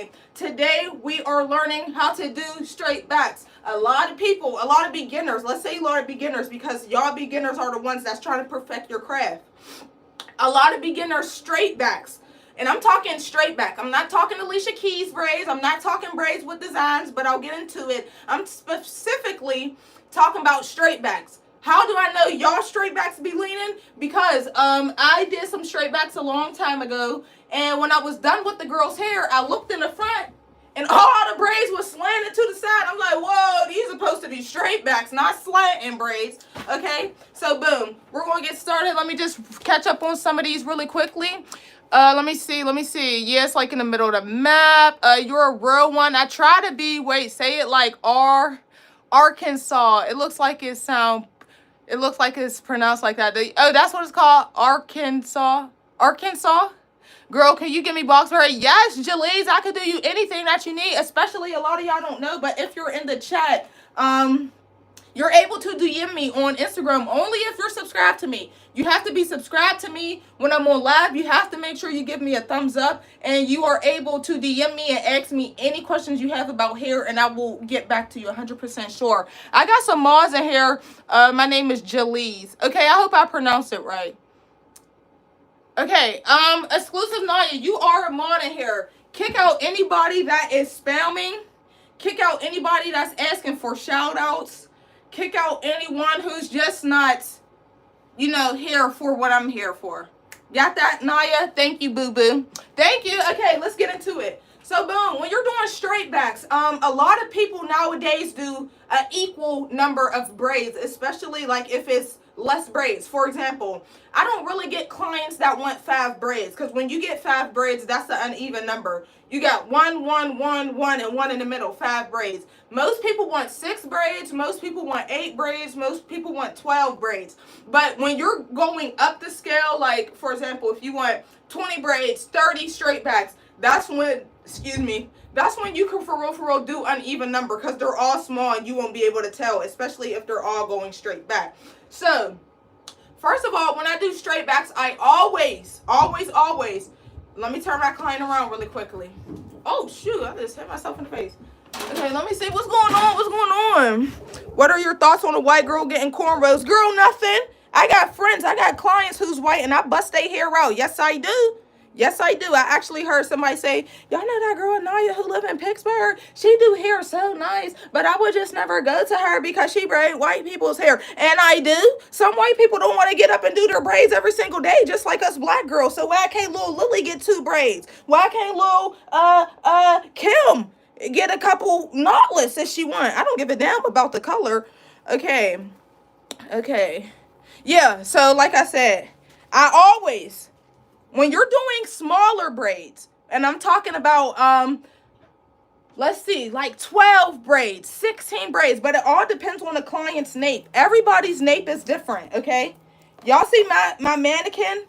LaRaye. Today we are learning how to do straight backs. A lot of people, a lot of beginners, let's say a lot of beginners, because y'all beginners are the ones that's trying to perfect your craft. A lot of beginners straight backs. And I'm talking straight back. I'm not talking Alicia Keys braids. I'm not talking braids with designs, but I'll get into it. I'm specifically talking about straight backs. How do I know y'all straight backs be leaning? Because I did some straight backs a long time ago, and when I was done with the girl's hair, I looked in the front, and all the braids was slanted to the side. I'm like, whoa, these are supposed to be straight backs, not slanting braids. Okay, so boom, we're going to get started. Let me just catch up on some of these really quickly. Let me see. Yeah, it's like in the middle of the map. You're a real one. I try to be, wait, say it like Arkansas. It looks like it's pronounced like that. Oh, that's what it's called, Arkansas. Girl, can you give me box for her? Yes, Jalise, I could do you anything that you need, especially a lot of y'all don't know, but if you're in the chat, you're able to DM me on Instagram only if you're subscribed to me. You have to be subscribed to me when I'm on live. You have to make sure you give me a thumbs up, and you are able to DM me and ask me any questions you have about hair, and I will get back to you 100% sure. I got some mods in here. My name is Jalise. Okay, I hope I pronounced it right. Okay, exclusive Naya, you are a mod in here. Kick out anybody that is spamming. Kick out anybody that's asking for shout outs. Kick out anyone who's just not, you know, here for what I'm here for. Got that, Naya? Thank you, boo-boo. Thank you. Okay, let's get into it. So, boom, when you're doing straight backs, a lot of people nowadays do an equal number of braids, especially like if it's less braids. For example, I don't really get clients that want 5 braids, because when you get 5 braids, that's an uneven number. You got 1, 1, 1, 1, and 1 in the middle, 5 braids. Most people want 6 braids. Most people want 8 braids. Most people want 12 braids. But when you're going up the scale, like, for example, if you want 20 braids, 30 straight backs, that's when, that's when you can for real do uneven number, because they're all small and you won't be able to tell, especially if they're all going straight back. So, first of all, when I do straight backs, I always, let me turn my client around really quickly. Oh, shoot, I just hit myself in the face. Okay, let me see what's going on. What are your thoughts on a white girl getting cornrows? Girl, nothing. I got friends, I got clients who's white, and I bust their hair out. Yes, I do. Yes, I do. I actually heard somebody say, y'all know that girl Aniya who live in Pittsburgh? She do hair so nice, but I would just never go to her because she braid white people's hair. And I do. Some white people don't want to get up and do their braids every single day, just like us black girls. So why can't little Lily get 2 braids? Why can't little Kim get a couple knotless if she want? I don't give a damn about the color. Okay. Yeah, so like I said, I always, when you're doing smaller braids, and I'm talking about, let's see, like 12 braids, 16 braids, but it all depends on the client's nape. Everybody's nape is different, okay? Y'all see my mannequin?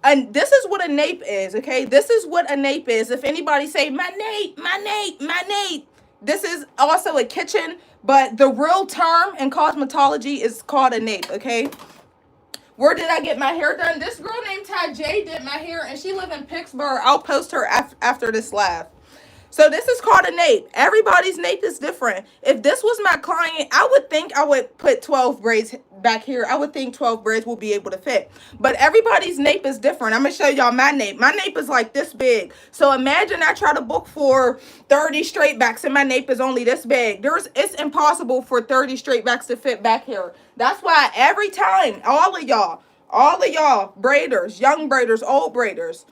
And this is what a nape is, okay? This is what a nape is. If anybody say, my nape. This is also a kitchen, but the real term in cosmetology is called a nape, okay? Where did I get my hair done? This girl named Ty J did my hair, and she live in Pittsburgh. I'll post her after this live. So this is called a nape. Everybody's nape is different. If this was my client, I would think I would put 12 braids back here. I would think 12 braids will be able to fit. But everybody's nape is different. I'm going to show y'all my nape. My nape is like this big. So imagine I try to book for 30 straight backs and my nape is only this big. It's impossible for 30 straight backs to fit back here. That's why every time, all of y'all, braiders, young braiders, old braiders,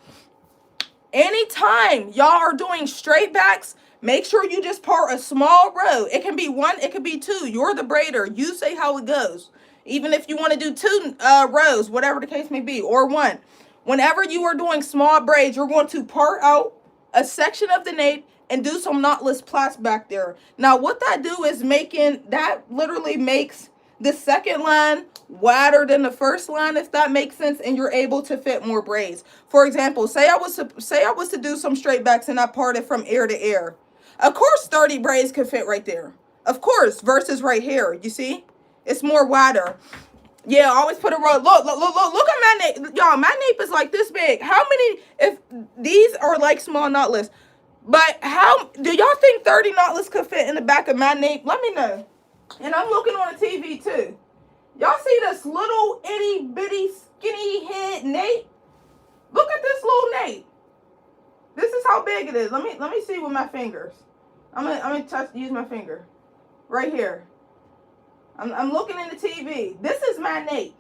anytime y'all are doing straight backs, make sure you just part a small row. It can be 1, it could be 2. You're the braider. You say how it goes. Even if you want to do 2 rows, whatever the case may be, or 1. Whenever you are doing small braids, you're going to part out a section of the nape and do some knotless plaits back there. Now, what that do is that literally makes the second line wider than the first line, if that makes sense, and you're able to fit more braids. For example, say I was to do some straight backs and I parted from ear to ear. Of course, 30 braids could fit right there. Of course, versus right here. You see? It's more wider. Yeah, always put a row. Look at my nape. Y'all, my nape is like this big. How many, if these are like small knotless, But how do y'all think 30 knotless could fit in the back of my nape? Let me know. And I'm looking on the TV too. Y'all see this little itty bitty skinny head nape? Look at this little nape. This is how big it is. Let me see with my fingers. I'm gonna use my finger. Right here. I'm looking in the TV. This is my nape.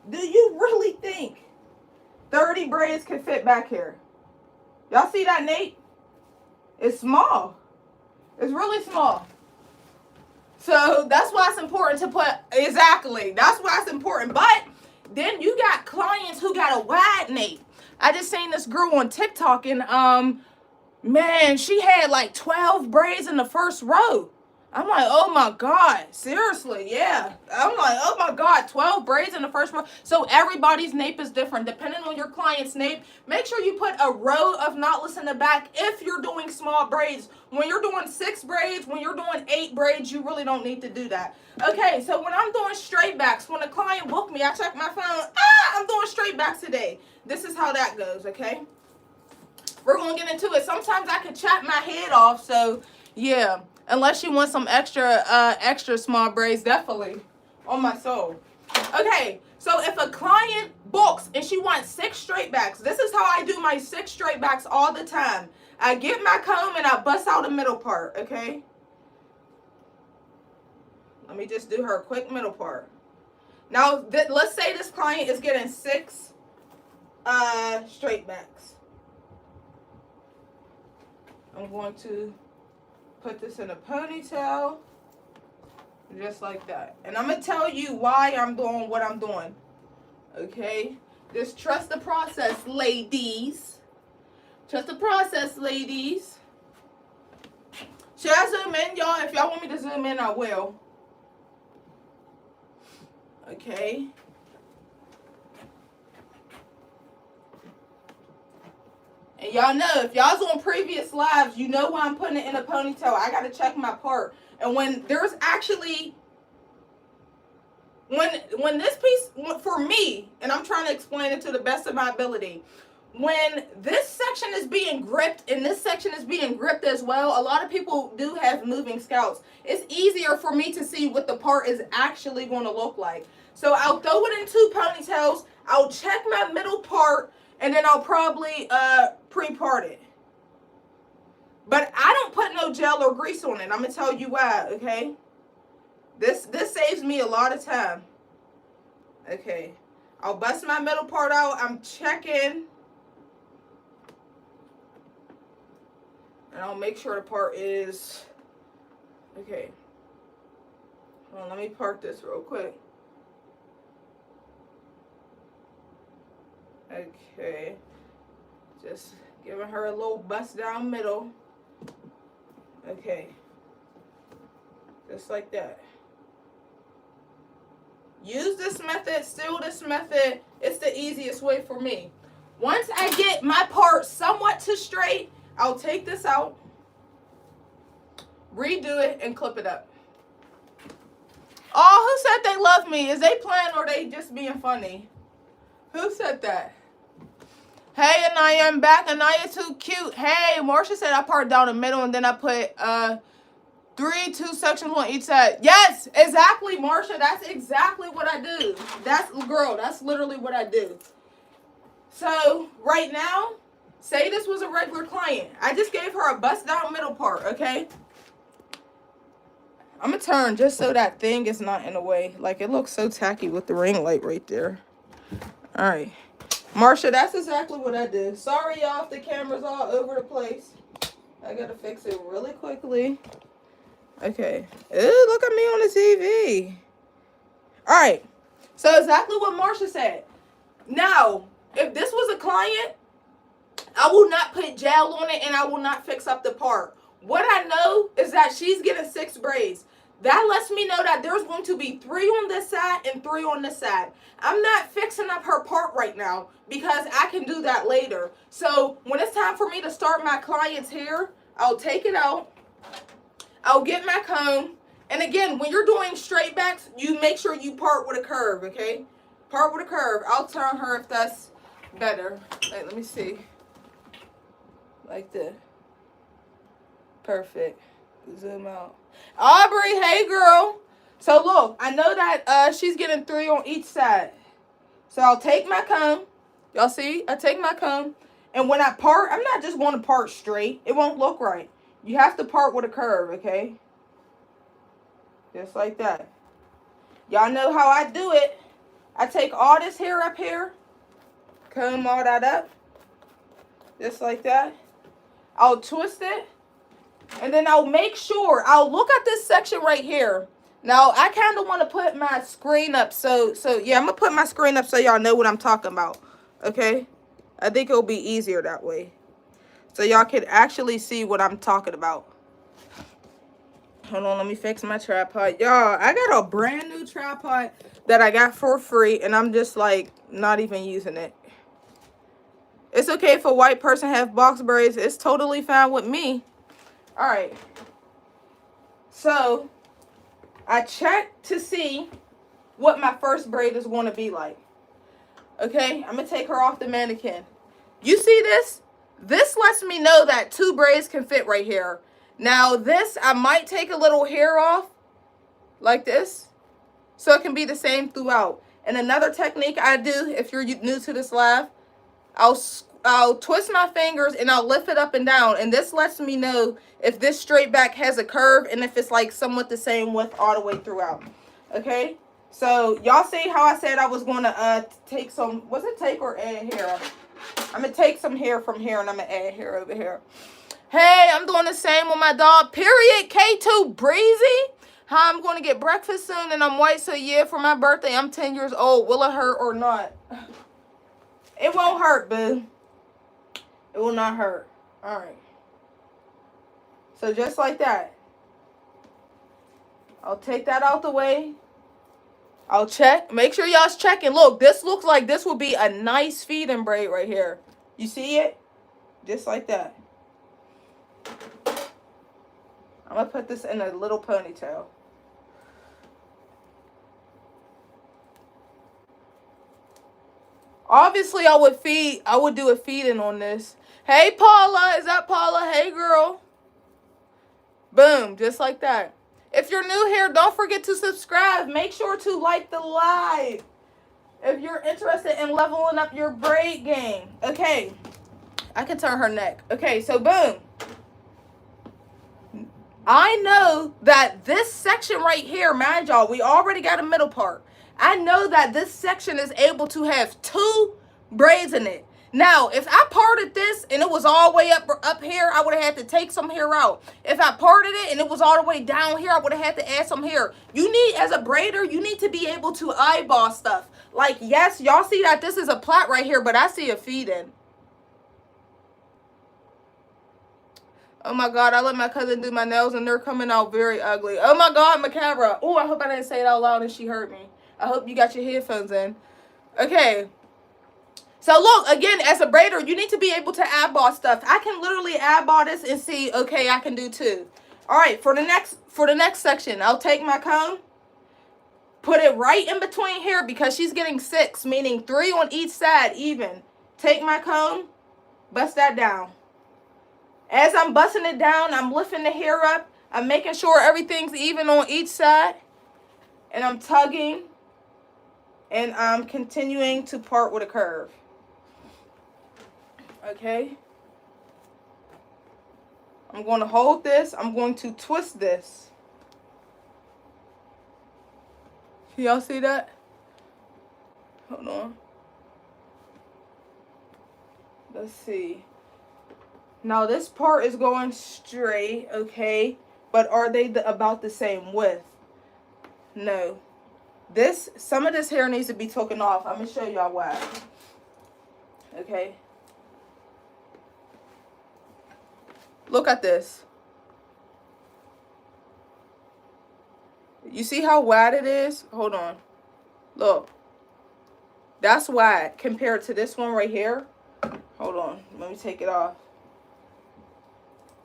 Do you really think 30 braids could fit back here? Y'all see that nape? It's small. It's really small. So that's why it's important to put, exactly. That's why it's important. But then you got clients who got a wide nape. I just seen this girl on TikTok and man, she had like 12 braids in the first row. I'm like, oh my God, seriously, yeah. I'm like, oh my God, 12 braids in the first row. So everybody's nape is different. Depending on your client's nape, make sure you put a row of knotless in the back if you're doing small braids. When you're doing 6 braids, when you're doing 8 braids, you really don't need to do that. Okay, so when I'm doing straight backs, when a client booked me, I check my phone, I'm doing straight backs today. This is how that goes, okay? We're going to get into it. Sometimes I can chop my head off, so yeah. Unless you want some extra small braids, definitely. On my soul. Okay, so if a client books and she wants 6 straight backs, this is how I do my 6 straight backs all the time. I get my comb and I bust out the middle part, okay? Let me just do her quick middle part. Now, let's say this client is getting 6 straight backs. I'm going to put this in a ponytail, just like that. And I'm going to tell you why I'm doing what I'm doing. Okay? Just trust the process, ladies. Trust the process, ladies. Should I zoom in, y'all? If y'all want me to zoom in, I will. Okay. And y'all know, if y'all's on previous lives, you know why I'm putting it in a ponytail. I got to check my part. And when there's actually, when this piece, for me, and I'm trying to explain it to the best of my ability, when this section is being gripped and this section is being gripped as well, a lot of people do have moving scalps. It's easier for me to see what the part is actually going to look like. So I'll throw it in 2 ponytails. I'll check my middle part. And then I'll probably pre-part it. But I don't put no gel or grease on it. I'm going to tell you why, okay? This saves me a lot of time. Okay. I'll bust my middle part out. I'm checking. And I'll make sure the part is... Okay. Hold on, let me part this real quick. Okay, just giving her a little bust down middle. Okay, just like that. Use this method, still this method. It's the easiest way for me. Once I get my part somewhat to straight, I'll take this out, redo it, and clip it up. Oh, who said they love me? Is they playing or they just being funny? Who said that? Hey, Aniya, I'm back. Aniya, too cute. Hey, Marsha said I part down the middle and then I put 3 2 sections on each side. Yes, exactly, Marsha. That's exactly what I do. That's literally what I do. So, right now, say this was a regular client. I just gave her a bust down middle part, okay? I'm going to turn just so that thing is not in the way. Like, it looks so tacky with the ring light right there. All right. Marsha, that's exactly what I do. Sorry, y'all, if the camera's all over the place. I gotta fix it really quickly. Okay. Ooh, look at me on the TV. All right. So exactly what Marsha said. Now, if this was a client, I will not put gel on it and I will not fix up the part. What I know is that she's getting 6 braids. That lets me know that there's going to be 3 on this side and 3 on this side. I'm not fixing up her part right now because I can do that later. So when it's time for me to start my client's hair, I'll take it out. I'll get my comb. And again, when you're doing straight backs, you make sure you part with a curve, okay? Part with a curve. I'll turn her if that's better. Wait, let me see. Like this. Perfect. Zoom out. Aubrey, hey girl. So look, I know that she's getting 3 on each side. So I'll take my comb. Y'all see? I take my comb. And when I part, I'm not just going to part straight. It won't look right. You have to part with a curve, okay? Just like that. Y'all know how I do it. I take all this hair up here. Comb all that up. Just like that. I'll twist it. And then I'll make sure, I'll look at this section right here. Now, I kind of want to put my screen up. So yeah, I'm going to put my screen up so y'all know what I'm talking about. Okay? I think it'll be easier that way. So y'all can actually see what I'm talking about. Hold on, let me fix my tripod. Y'all, I got a brand new tripod that I got for free. And I'm just like, not even using it. It's okay if a white person have box braids. It's totally fine with me. Alright. So, I checked to see what my first braid is going to be like. Okay, I'm going to take her off the mannequin. You see this? This lets me know that 2 braids can fit right here. Now this, I might take a little hair off like this so it can be the same throughout. And another technique I do, if you're new to this live, I'll twist my fingers and I'll lift it up and down. And this lets me know if this straight back has a curve and if it's like somewhat the same width all the way throughout. Okay? So y'all see how I said I was going to take some, was it take or add hair? I'm going to take some hair from here and I'm going to add hair over here. Hey, I'm doing the same with my dog. Period. K2 Breezy. Hi, I'm going to get breakfast soon and I'm white. So yeah, for my birthday, I'm 10 years old. Will it hurt or not? It won't hurt, boo. It will not hurt. Alright. So just like that. I'll take that out the way. I'll check. Make sure y'all's checking. Look, this looks like this will be a nice feeding braid right here. You see it? Just like that. I'm going to put this in a little ponytail. Obviously, I would do a feed-in on this. Hey, Paula. Is that Paula? Hey, girl. Boom. Just like that. If you're new here, don't forget to subscribe. Make sure to like the live. If you're interested in leveling up your braid game. Okay. I can turn her neck. Okay, so boom. I know that this section right here, mind y'all, we already got a middle part. I know that this section is able to have 2 braids in it. Now, if I parted this and it was all the way up here, I would have had to take some hair out. If I parted it and it was all the way down here, I would have had to add some hair. You need, as a braider, you need to be able to eyeball stuff. Like, yes, y'all see that this is a plait right here, but I see a feed-in. Oh my God, I let my cousin do my nails and they're coming out very ugly. Oh my God, Macabre. Oh, I hope I didn't say it out loud and she heard me. I hope you got your headphones in. Okay. So look, again, as a braider, you need to be able to eyeball stuff. I can literally eyeball this and see, okay, I can do 2. All right, for the next section, I'll take my comb, put it right in between here because she's getting 6, meaning 3 on each side even. Take my comb, bust that down. As I'm busting it down, I'm lifting the hair up. I'm making sure everything's even on each side. And I'm tugging. And I'm continuing to part with a curve. Okay. I'm going to hold this. I'm going to twist this. Y'all see that? Hold on. Let's see. Now this part is going straight, okay? But are they about the same width? No. Some of this hair needs to be taken off. I'm going to show y'all why. Okay. Look at this. You see how wide it is? Hold on. Look. That's wide compared to this one right here. Hold on. Let me take it off.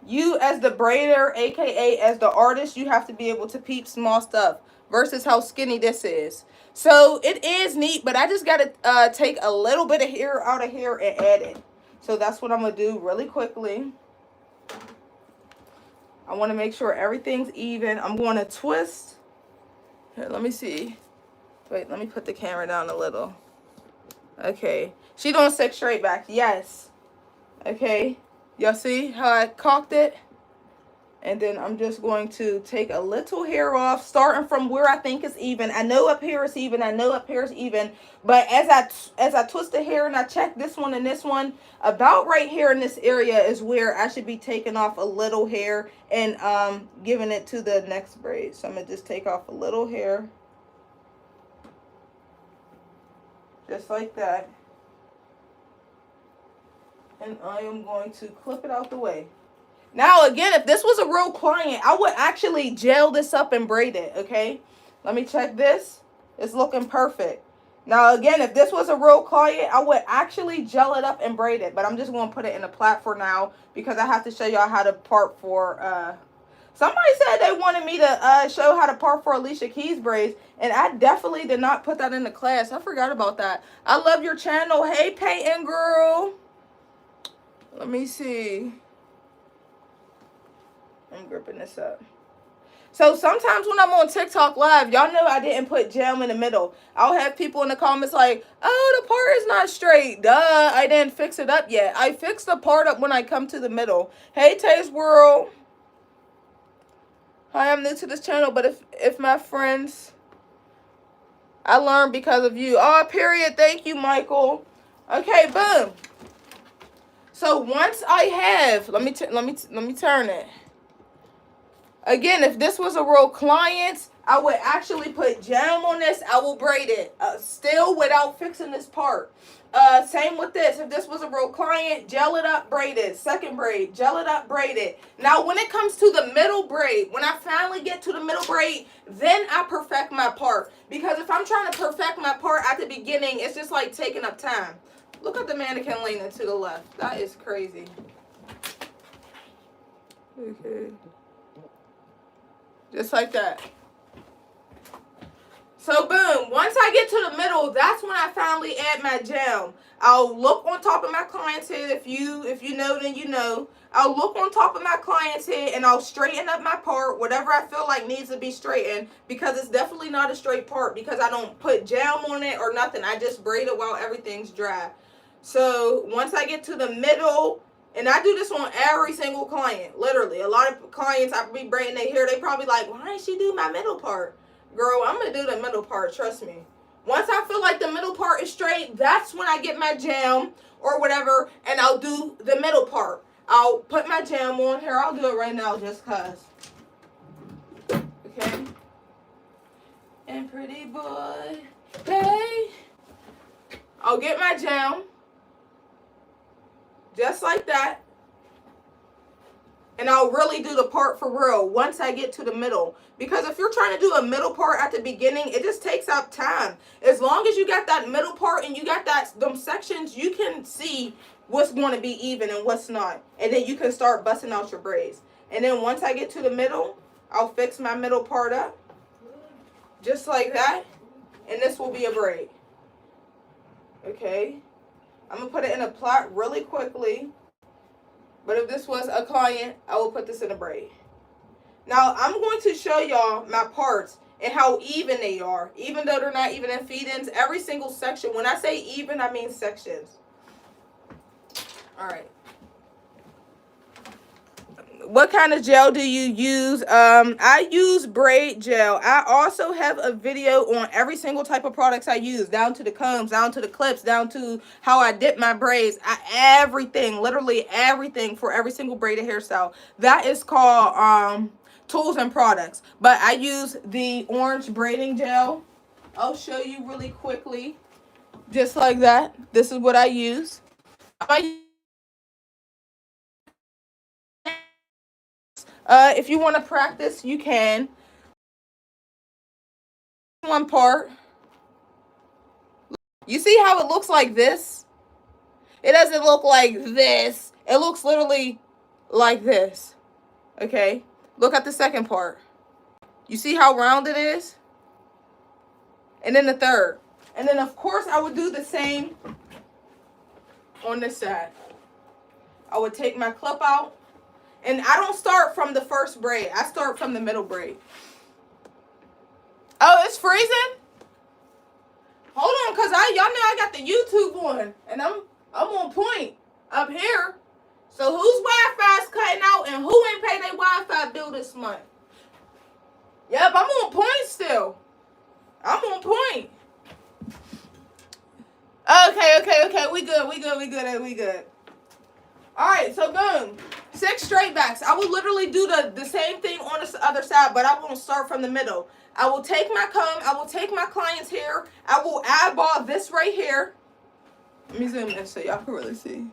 You as the braider, aka as the artist, you have to be able to peep small stuff versus how skinny this is. So it is neat, but I just got to take a little bit of hair out of here and add it. So that's what I'm going to do really quickly. want to make sure everything's even. I'm going to twist. Here, let me see. Wait, let me put the camera down a little. Okay. She doing 6 straight back. Yes. Okay. Y'all see how I cocked it? And then I'm just going to take a little hair off, starting from where I think is even. I know up here is even. I know up here is even. But as I twist the hair and I check this one and this one, about right here in this area is where I should be taking off a little hair and giving it to the next braid. So I'm going to just take off a little hair. Just like that. And I am going to clip it out the way. Now, again, if this was a real client, I would actually gel this up and braid it, okay? Let me check this. It's looking perfect. Now, again, if this was a real client, I would actually gel it up and braid it. But I'm just going to put it in a plait for now because I have to show y'all how to part for... Somebody said they wanted me to show how to part for Alicia Keys braids. And I definitely did not put that in the class. I forgot about that. I love your channel. Hey, Peyton girl. Let me see. I'm gripping this up. So sometimes when I'm on TikTok live, y'all know I didn't put gel in the middle. I'll have people in the comments like, oh, the part is not straight. Duh, I didn't fix it up yet. I fixed the part up when I come to the middle. Hey, Taste World. Hi, I'm new to this channel, but if my friends, I learned because of you. Oh, period. Thank you, Michael. Okay, boom. So once I have, let me turn it. Again, if this was a real client, I would actually put gel on this. I will braid it still without fixing this part. Same with this. If this was a real client, gel it up, braid it. Second braid, gel it up, braid it. Now, when it comes to the middle braid, when I finally get to the middle braid, then I perfect my part. Because if I'm trying to perfect my part at the beginning, it's just like taking up time. Look at the mannequin leaning to the left. That is crazy. Okay. Just like that. So boom, once I get to the middle, that's when I finally add my gel. I'll look on top of my client's head. If you know, then you know. I'll look on top of my client's head and I'll straighten up my part, whatever I feel like needs to be straightened, because it's definitely not a straight part because I don't put gel on it or nothing. I just braid it while everything's dry. So once I get to the middle, and I do this on every single client, literally. A lot of clients, I be braiding their hair, they probably like, why didn't she do my middle part? Girl, I'm going to do the middle part, trust me. Once I feel like the middle part is straight, that's when I get my jam or whatever, and I'll do the middle part. I'll put my jam on here. I'll do it right now just because. Okay. And pretty boy, hey. I'll get my jam. Just like that. And I'll really do the part for real once I get to the middle. Because if you're trying to do a middle part at the beginning, it just takes up time. As long as you got that middle part and you got them sections, you can see what's going to be even and what's not. And then you can start busting out your braids. And then once I get to the middle, I'll fix my middle part up. Just like that. And this will be a braid. Okay. I'm going to put it in a plait really quickly. But if this was a client, I will put this in a braid. Now, I'm going to show y'all my parts and how even they are. Even though they're not even in feed-ins, every single section. When I say even, I mean sections. All right. What kind of gel do you use? I use braid gel. I also have a video on every single type of products I use, down to the combs, down to the clips, down to how I dip my braids. Everything, literally everything for every single braided hairstyle. That is called tools and products. But I use the orange braiding gel. I'll show you really quickly. Just like that. This is what I use. If you want to practice, you can. One part. You see how it looks like this? It doesn't look like this. It looks literally like this. Okay? Look at the second part. You see how round it is? And then the third. And then, of course, I would do the same on this side. I would take my clip out. And I don't start from the first braid. I start from the middle braid. Oh, it's freezing? Hold on, because y'all know I got the YouTube on. And I'm on point up here. So whose Wi-Fi's cutting out and who ain't paid their Wi-Fi bill this month? Yep, I'm on point still. I'm on point. Okay. We good. All right, so boom. 6 straight backs. I will literally do the same thing on the other side, but I won't start from the middle. I will take my comb. I will take my client's hair. I will eyeball this right here. Let me zoom in so y'all can really see.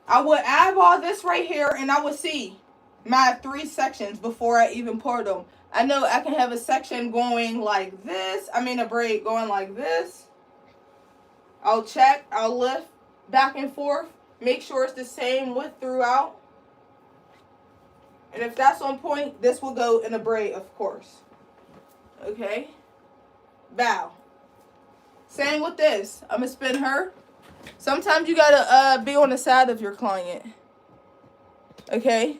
I would eyeball this right here, and I would see my 3 sections before I even pour them. I know I can have a section going like this. I mean a braid going like this. I'll check. I'll lift back and forth. Make sure it's the same width throughout. And if that's on point, this will go in a braid, of course. Okay. Bow. Same with this. I'm going to spin her. Sometimes you got to be on the side of your client. Okay.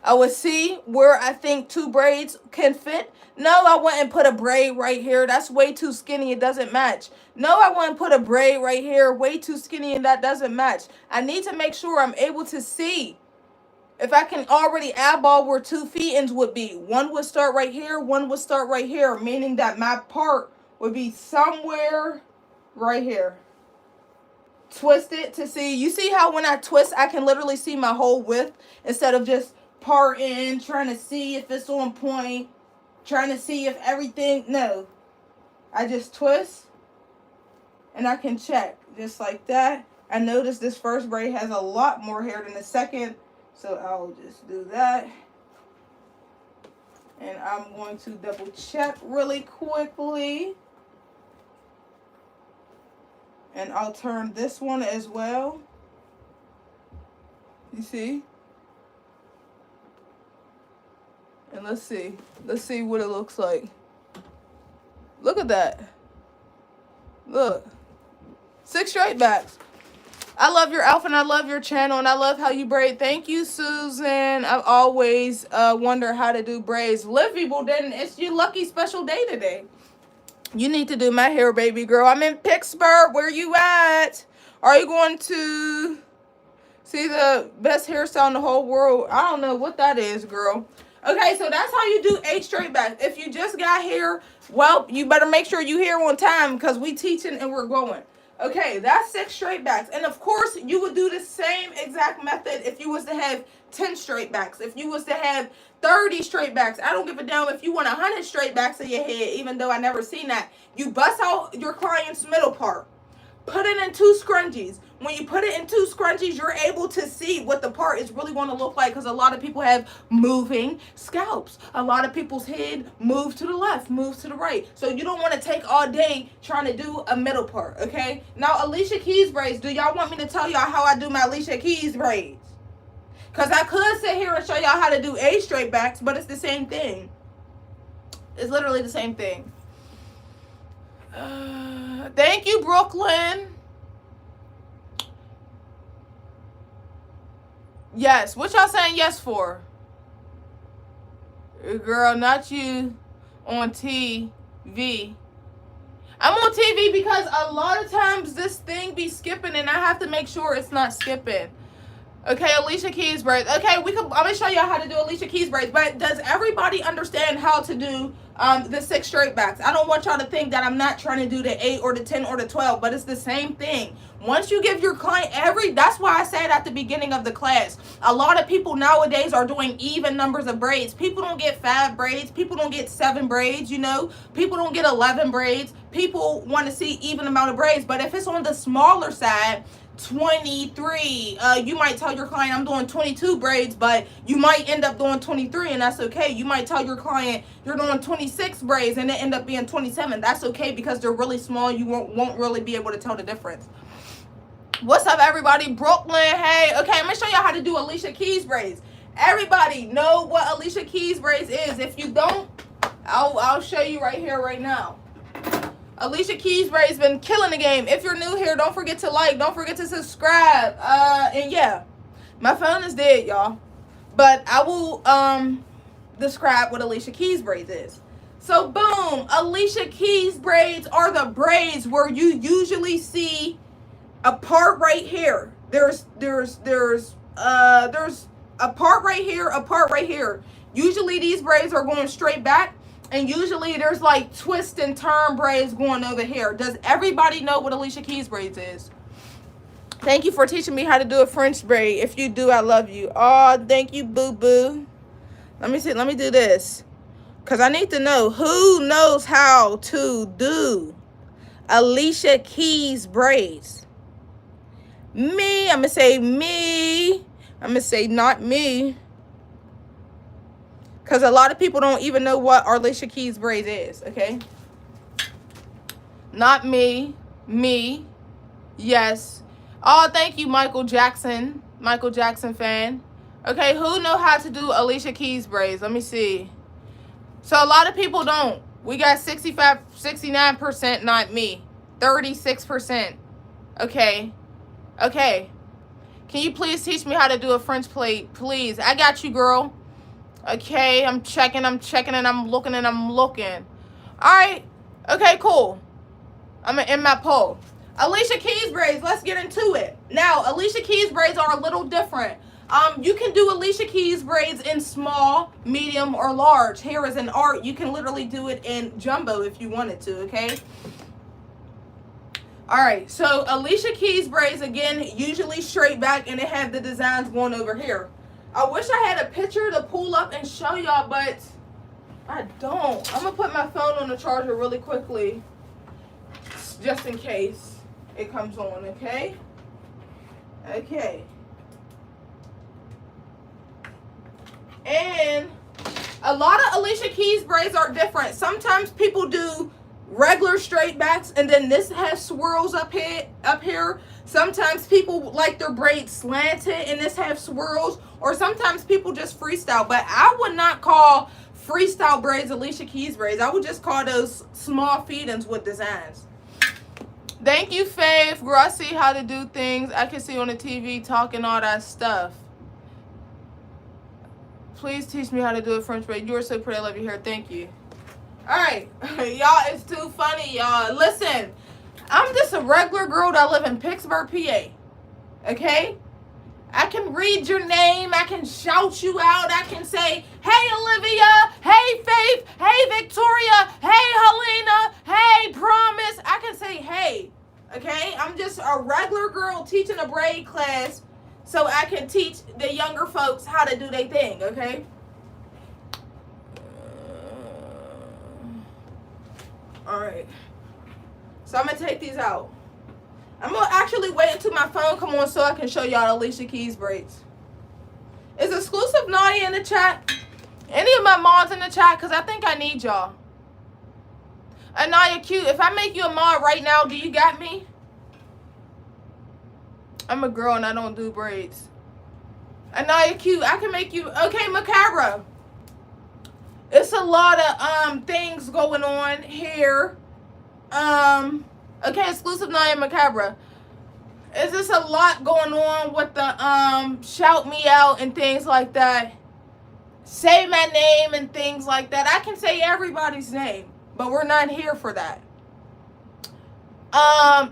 I would see where I think 2 braids can fit. No, I wouldn't put a braid right here. That's way too skinny. It doesn't match. No, I wouldn't put a braid right here. Way too skinny and that doesn't match. I need to make sure I'm able to see if I can already eyeball where 2 feet-ins would be. One would start right here. One would start right here. Meaning that my part would be somewhere right here. Twist it to see. You see how when I twist, I can literally see my whole width instead of just parting, trying to see if it's on point, trying to see if everything. No, I just twist and I can check just like that. I notice this first braid has a lot more hair than the second, so I'll just do that. And I'm going to double check really quickly. And I'll turn this one as well. You see? And let's see. Let's see what it looks like. Look at that. Look. 6 straight backs. I love your outfit and I love your channel and I love how you braid. Thank you, Susan. I've always wondered how to do braids. Livy, well then it's your lucky special day today. You need to do my hair, baby girl. I'm in Pittsburgh. Where you at? Are you going to see the best hairstyle in the whole world? I don't know what that is, girl. Okay, so that's how you do 8 straight backs. If you just got here, well, you better make sure you here on time because we teaching and we're going. Okay, that's 6 straight backs. And of course, you would do the same exact method if you was to have 10 straight backs. If you was to have 30 straight backs. I don't give a damn if you want 100 straight backs in your head, even though I never seen that. You bust out your client's middle part. Put it in 2 scrunchies. When you put it in 2 scrunchies, you're able to see what the part is really going to look like because a lot of people have moving scalps. A lot of people's head move to the left, move to the right. So you don't want to take all day trying to do a middle part, okay? Now, Alicia Keys braids. Do y'all want me to tell y'all how I do my Alicia Keys braids? Because I could sit here and show y'all how to do 8 straight backs, but it's the same thing. It's literally the same thing. Thank you, Brooklyn. Yes. What y'all saying yes for? Girl, not you on TV. I'm on TV because a lot of times this thing be skipping and I have to make sure it's not skipping. Okay, Alicia Keys braids. Okay, I'm gonna show y'all how to do Alicia Keys braids. But does everybody understand how to do the 6 straight backs? I don't want y'all to think that I'm not trying to do the 8 or the 10 or the 12, but it's the same thing. Once you give your client that's why I said at the beginning of the class, a lot of people nowadays are doing even numbers of braids. People don't get 5 braids. People don't get 7 braids, you know. People don't get 11 braids. People want to see even amount of braids. But if it's on the smaller side, 23, you might tell your client I'm doing 22 braids, but you might end up doing 23 and that's okay. You might tell your client you're doing 26 braids and it end up being 27. That's okay because they're really small. You won't really be able to tell the difference. What's up, everybody? Brooklyn, hey. Okay, I'm gonna show y'all how to do Alicia Keys braids. Everybody know what Alicia Keys braids is. If you don't, I'll show you right here right now. Alicia Keys braids been killing the game. If you're new here, don't forget to like. Don't forget to subscribe. And yeah, my phone is dead, y'all. But I will describe what Alicia Keys braids is. So boom, Alicia Keys braids are the braids where you usually see a part right here. There's a part right here, a part right here. Usually these braids are going straight back, and usually there's like twist and turn braids going over here. Does everybody know what Alicia Keys braids is? Thank you for teaching me how to do a French braid. If you do, I love you. Oh, thank you, boo-boo. Let me see. Let me do this, because I need to know who knows how to do Alicia Keys braids. Me. I'm going to say me. I'm going to say not me. Because a lot of people don't even know what Alicia Keys braids is, okay? Not me. Me. Yes. Oh, thank you, Michael Jackson. Michael Jackson fan. Okay, who know how to do Alicia Keys braids? Let me see. So a lot of people don't. We got 69% not me. 36%. Okay. Okay. Can you please teach me how to do a French plate? Please. I got you, girl. Okay, I'm checking, and I'm looking, All right. Okay, cool. I'm going to end my poll. Alicia Keys braids, let's get into it. Now, Alicia Keys braids are a little different. You can do Alicia Keys braids in small, medium, or large. Here is an art. You can literally do it in jumbo if you wanted to, okay? All right, so Alicia Keys braids, again, usually straight back, and they have the designs going over here. I wish I had a picture to pull up and show y'all, but I don't. I'm going to put my phone on the charger really quickly, just in case it comes on, okay? Okay. And a lot of Alicia Keys braids are different. Sometimes people do regular straight backs, and then this has swirls up here. Sometimes people like their braids slanted, and this has swirls. Or sometimes people just freestyle. But I would not call freestyle braids Alicia Keys braids. I would just call those small feed-ins with designs. Thank you, Faith. Girl, I see how to do things. I can see on the TV talking all that stuff. Please teach me how to do a French braid. You are so pretty. I love you here. Thank you. All right. Y'all, it's too funny, y'all. Listen, I'm just a regular girl that live in Pittsburgh, PA. Okay? I can read your name. I can shout you out. I can say, hey, Olivia. Hey, Faith. Hey, Victoria. Hey, Helena. Hey, Promise. I can say, hey. Okay? I'm just a regular girl teaching a braid class so I can teach the younger folks how to do their thing. Okay? All right. So I'm going to take these out. I'm going to actually wait until my phone come on so I can show y'all Alicia Keys braids. Is exclusive Aniya in the chat? Any of my mods in the chat? Because I think I need y'all. Aniya Q, if I make you a mod right now, do you got me? I'm a girl and I don't do braids. Aniya Q, I can make you... Okay, Macabre. It's a lot of things going on here. Okay, exclusive Aniya Macabre. Is this a lot going on with the shout me out and things like that? Say my name and things like that. I can say everybody's name, but we're not here for that.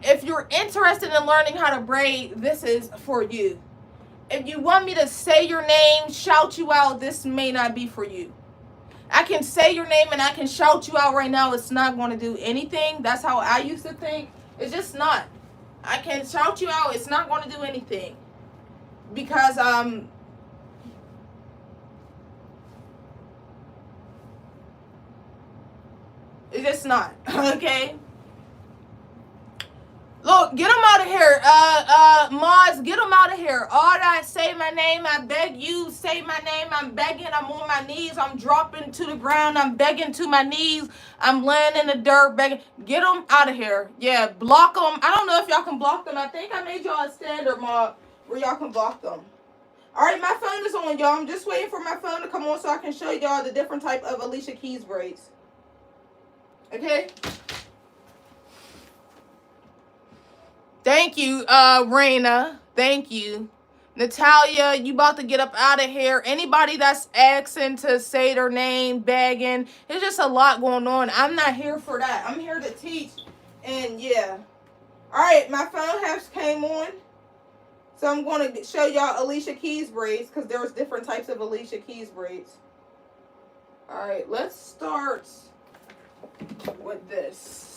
If you're interested in learning how to braid, this is for you. If you want me to say your name, shout you out, this may not be for you. I can say your name and I can shout you out right now. It's not going to do anything. That's how I used to think. It's just not. I can shout you out. It's not going to do anything. Because, it's just not. Okay? Look, get them out of here. Mods, get them out of here. All that, say my name, I beg you, say my name, I'm begging, I'm on my knees, I'm dropping to the ground, I'm begging to my knees, I'm laying in the dirt, begging. Get them out of here. Yeah, block them. I don't know if y'all can block them. I think I made y'all a standard mod where y'all can block them. All right, my phone is on, y'all. I'm just waiting for my phone to come on so I can show y'all the different type of Alicia Keys braids. Okay? Thank you, Raina. Thank you. Natalia, you about to get up out of here. Anybody that's asking to say their name, begging, there's just a lot going on. I'm not here for that. I'm here to teach. And yeah. Alright, my phone has came on. So I'm going to show y'all Alicia Keys braids because there's different types of Alicia Keys braids. Alright, let's start with this.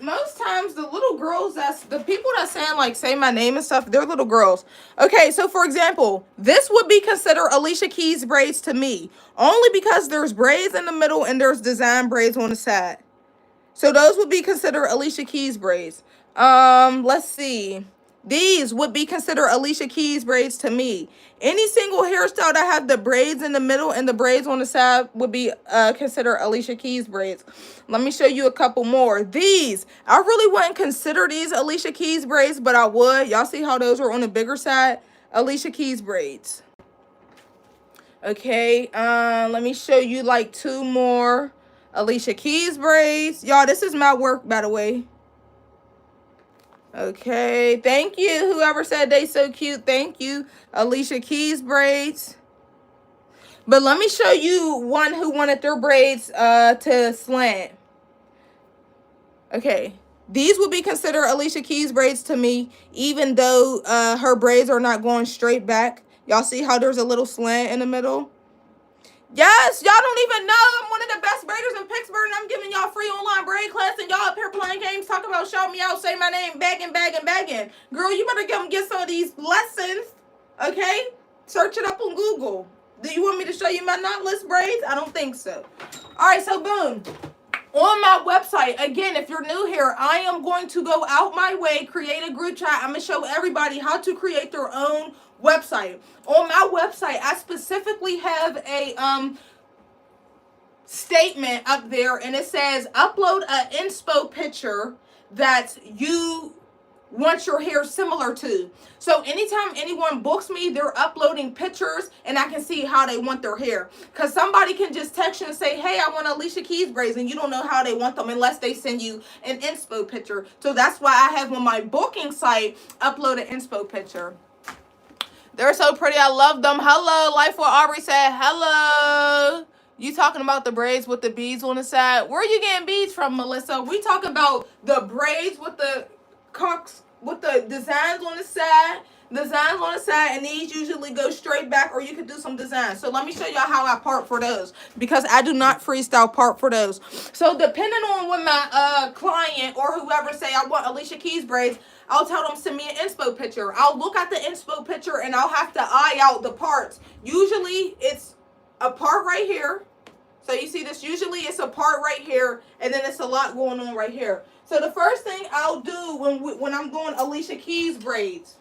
Most times the little girls, that's the people that saying like say my name and stuff, they're little girls. Okay, so for example, this would be considered Alicia Keys braids to me only because there's braids in the middle and there's design braids on the side. So those would be considered Alicia Keys braids. Let's see. These would be considered Alicia Keys braids to me. Any single hairstyle that have the braids in the middle and the braids on the side would be considered Alicia Keys braids. Let me show you a couple more. These, I really wouldn't consider these Alicia Keys braids, but I would. Y'all see how those are on the bigger side? Alicia Keys braids. Okay, let me show you like two more Alicia Keys braids. Y'all, this is my work, by the way. Okay, thank you. Whoever said they so cute, thank you. Alicia Keys braids. But let me show you one who wanted their braids to slant. Okay, these would be considered Alicia Keys braids to me, even though her braids are not going straight back. Y'all see how there's a little slant in the middle? Yes, y'all don't even know I'm one of the best braiders in Pittsburgh, and I'm giving y'all free online braid class, and y'all up here playing games, talking about shout me out, say my name, begging. Girl, you better get some of these lessons, okay? Search it up on Google. Do you want me to show you my knotless braids? I don't think so. All right, so boom. On my website, again, if you're new here, I am going to go out my way, create a group chat. I'm going to show everybody how to create their own website. On my website, I specifically have a statement up there, and it says upload an inspo picture that you want your hair similar to. So anytime anyone books me, they're uploading pictures and I can see how they want their hair. Because somebody can just text you and say, hey, I want Alicia Keys braids, and you don't know how they want them unless they send you an inspo picture. So that's why I have on my booking site upload an inspo picture. They're so pretty. I love them. Hello. Life with Aubrey said hello. You talking about the braids with the beads on the side? Where are you getting beads from, Melissa? We talk about the braids with the cocks, with the designs on the side. And these usually go straight back, or you could do some designs. So let me show y'all how I part for those, because I do not freestyle part for those. So depending on when my client or whoever say I want Alicia Keys braids, I'll tell them send me an inspo picture. I'll look at the inspo picture and I'll have to eye out the parts. Usually it's a part right here. So you see this, usually it's a part right here, and then it's a lot going on right here. So the first thing I'll do when I'm doing Alicia Keys braids,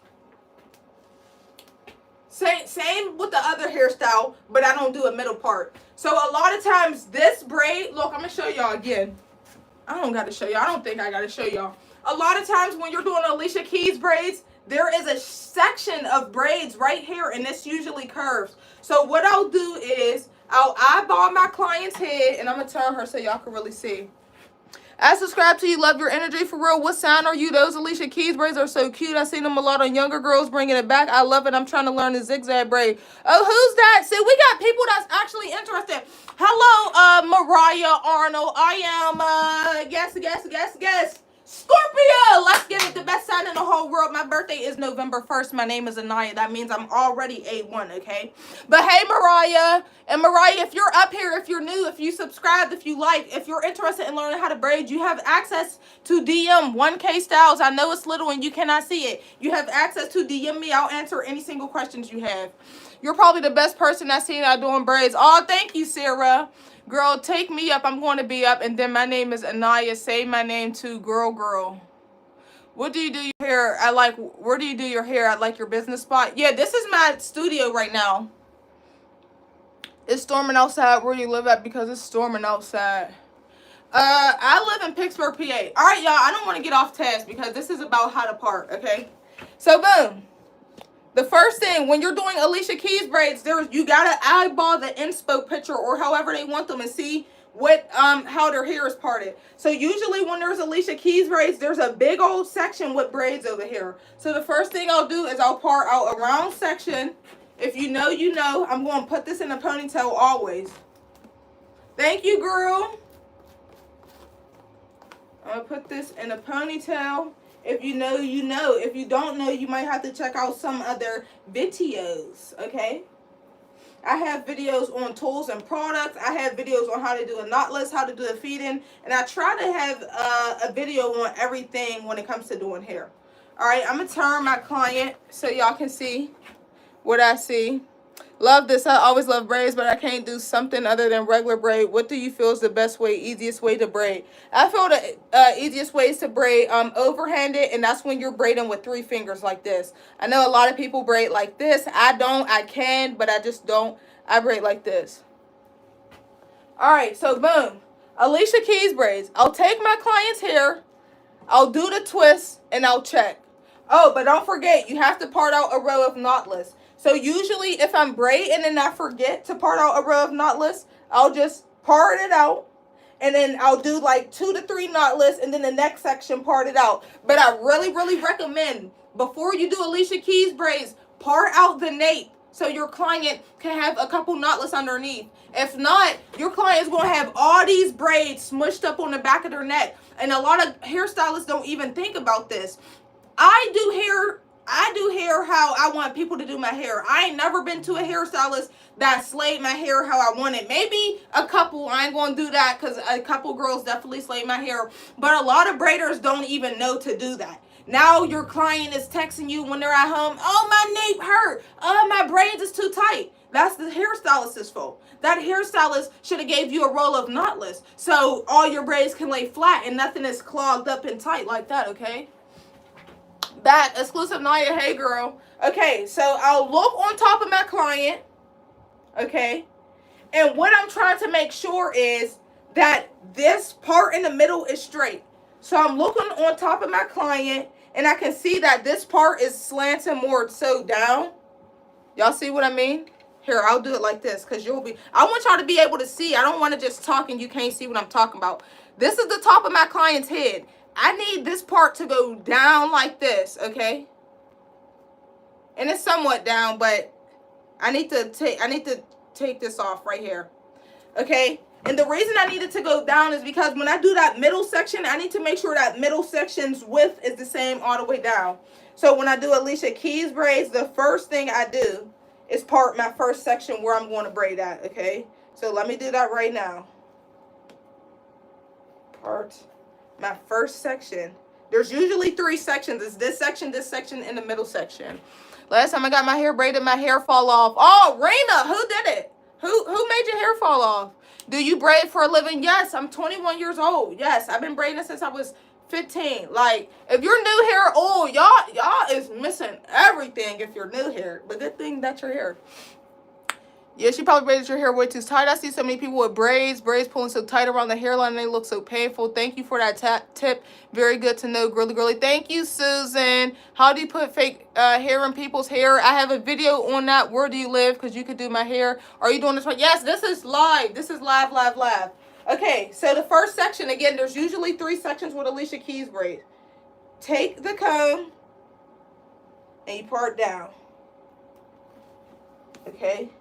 same with the other hairstyle, but I don't do a middle part. So a lot of times this braid, look, I'm going to show y'all again. I don't got to show y'all. I don't think I got to show y'all. A lot of times when you're doing Alicia Keys braids, there is a section of braids right here, and this usually curves. So what I'll do is I'll eyeball my client's head, and I'm going to turn her so y'all can really see. I subscribe to you. Love your energy for real. What sound are you? Those Alicia Keys braids are so cute. I seen them a lot on younger girls bringing it back. I love it. I'm trying to learn the zigzag braid. Oh, who's that? See, we got people that's actually interested. Hello, Mariah Arnold. I am, guess. Scorpio! Let's get it. The best sign in the whole world. My birthday is November 1st. My name is Aniya. That means I'm already A1, okay? But hey, Mariah. And Mariah, if you're up here, if you're new, if you subscribed, if you like, if you're interested in learning how to braid, you have access to DM 1K Styles. I know it's little and you cannot see it. You have access to DM me. I'll answer any single questions you have. You're probably the best person I've seen out doing braids. Oh, thank you, Sarah. Girl, take me up. I'm going to be up. And then my name is Aniya. Say my name too. Girl. What do you do your hair? Where do you do your hair? At like your business spot? Yeah, this is my studio right now. It's storming outside. Where do you live at? Because it's storming outside. I live in Pittsburgh, PA. All right, y'all. I don't want to get off task because this is about how to part, okay? So, boom. The first thing, when you're doing Alicia Keys braids, you got to eyeball the inspo picture or however they want them and see what how their hair is parted. So usually when there's Alicia Keys braids, there's a big old section with braids over here. So the first thing I'll do is I'll part out a round section. If you know, you know. I'm going to put this in a ponytail always. Thank you, girl. I'm going to put this in a ponytail. If you know, you know. If you don't know, you might have to check out some other videos, okay? I have videos on tools and products. I have videos on how to do a knotless, how to do a feed-in. And I try to have a video on everything when it comes to doing hair. All right, I'm going to turn my client so y'all can see what I see. Love this. I always love braids, but I can't do something other than regular braid. What do you feel is the best way, easiest way to braid? I feel the easiest way is to braid overhanded, and that's when you're braiding with 3 fingers like this. I know a lot of people braid like this. I don't. I can, but I just don't. I braid like this. All right, so boom. Alicia Keys braids. I'll take my client's hair. I'll do the twist, and I'll check. Oh, but don't forget, you have to part out a row of knotless. So usually if I'm braiding and I forget to part out a row of knotless, I'll just part it out. And then I'll do like 2 to 3 knotless and then the next section part it out. But I really, really recommend before you do Alicia Keys braids, part out the nape so your client can have a couple knotless underneath. If not, your client is going to have all these braids smushed up on the back of their neck. And a lot of hairstylists don't even think about this. I do hair how I want people to do my hair. I ain't never been to a hairstylist that slayed my hair how I want it. Maybe a couple. I ain't going to do that because a couple girls definitely slayed my hair. But a lot of braiders don't even know to do that. Now your client is texting you when they're at home. Oh, my nape hurt. Oh, my braids is too tight. That's the hairstylist's fault. That hairstylist should have gave you a roll of knotless so all your braids can lay flat and nothing is clogged up and tight like that, okay? Back, exclusive Aniya, hey girl. Okay, so I'll look on top of my client, okay? And what I'm trying to make sure is that this part in the middle is straight. So I'm looking on top of my client, and I can see that this part is slanting more so down. Y'all see what I mean? Here, I'll do it like this, because I want y'all to be able to see. I don't want to just talk and you can't see what I'm talking about. This is the top of my client's head. I need this part to go down like this, okay? And it's somewhat down, but I need to take this off right here. Okay? And the reason I need it to go down is because when I do that middle section, I need to make sure that middle section's width is the same all the way down. So when I do Alicia Keys braids, the first thing I do is part my first section where I'm going to braid at, okay? So let me do that right now. Part my first section. There's usually 3 sections. It's this section, and the middle section. Last time I got my hair braided, my hair fall off. Oh, Raina, who did it? Who made your hair fall off? Do you braid for a living? Yes, I'm 21 years old. Yes, I've been braiding since I was 15. Like, if you're new hair, oh, y'all is missing everything if you're new hair. But good thing that's your hair. Yeah, she probably braided your hair way too tight. I see so many people with braids pulling so tight around the hairline and they look so painful. Thank you for that tip. Very good to know, girly girly. Thank you, Susan. How do you put fake hair in people's hair? I have a video on that. Where do you live? Because you could do my hair. Are you doing this one? Yes, this is live. This is live. Okay, so the first section, again, there's usually 3 sections with Alicia Keys braid. Take the comb and you part down. Okay.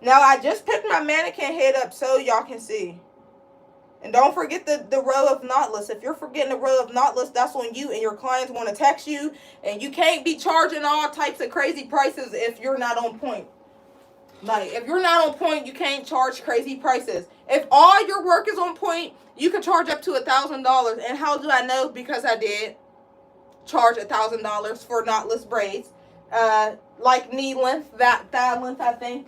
Now, I just picked my mannequin head up so y'all can see. And don't forget the row of knotless. If you're forgetting the row of knotless, that's on you. And your clients want to text you. And you can't be charging all types of crazy prices if you're not on point. Like, if you're not on point, you can't charge crazy prices. If all your work is on point, you can charge up to $1,000. And how do I know? Because I did charge $1,000 for knotless braids. Like knee length, thigh length, I think.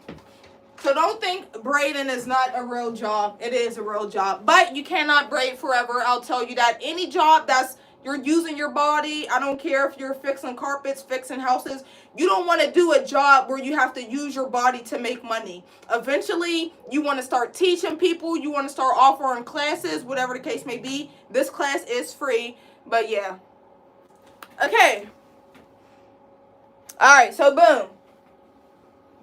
So don't think braiding is not a real job. It is a real job. But you cannot braid forever. I'll tell you that. Any job that's you're using your body, I don't care if you're fixing carpets, fixing houses. You don't want to do a job where you have to use your body to make money. Eventually, you want to start teaching people. You want to start offering classes, whatever the case may be. This class is free. But yeah. Okay. All right. So boom.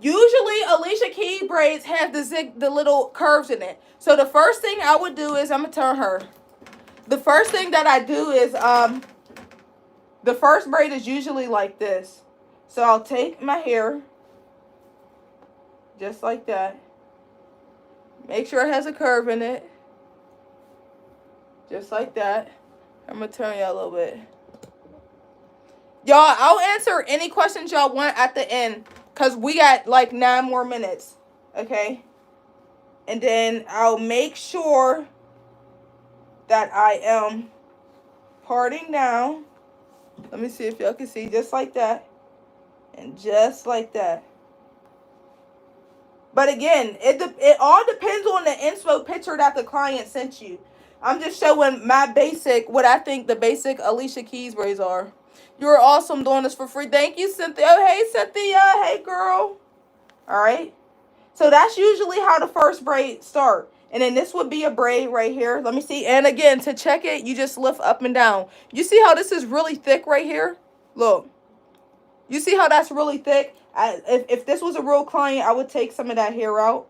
Usually, Alicia Keys braids have the little curves in it. So the first thing I would do is, I'm going to turn her. The first thing that I do is, the first braid is usually like this. So I'll take my hair, just like that. Make sure it has a curve in it. Just like that. I'm going to turn y'all a little bit. Y'all, I'll answer any questions y'all want at the end, because we got like 9 more minutes. Okay? And then I'll make sure that I am parting down. Let me see if y'all can see. Just like that. And just like that. But again, it all depends on the inspo picture that the client sent you. I'm just showing my basic, what I think the basic Alicia Keys braids are. You're awesome doing this for free. Thank you, Cynthia. Oh, hey, Cynthia. Hey, girl. All right. So that's usually how the first braid start. And then this would be a braid right here. Let me see. And again, to check it, you just lift up and down. You see how this is really thick right here? Look. You see how that's really thick? If this was a real client, I would take some of that hair out.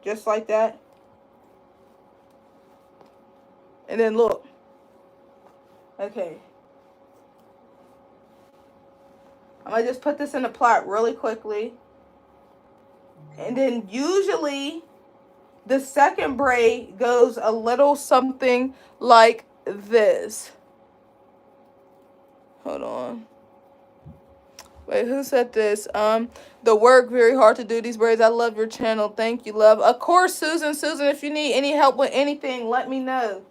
Just like that. And then look. Okay. I'm going to just put this in the plot really quickly. And then usually the second braid goes a little something like this. Hold on. Wait, who said this? The work very hard to do these braids. I love your channel. Thank you, love. Of course, Susan. Susan, if you need any help with anything, let me know.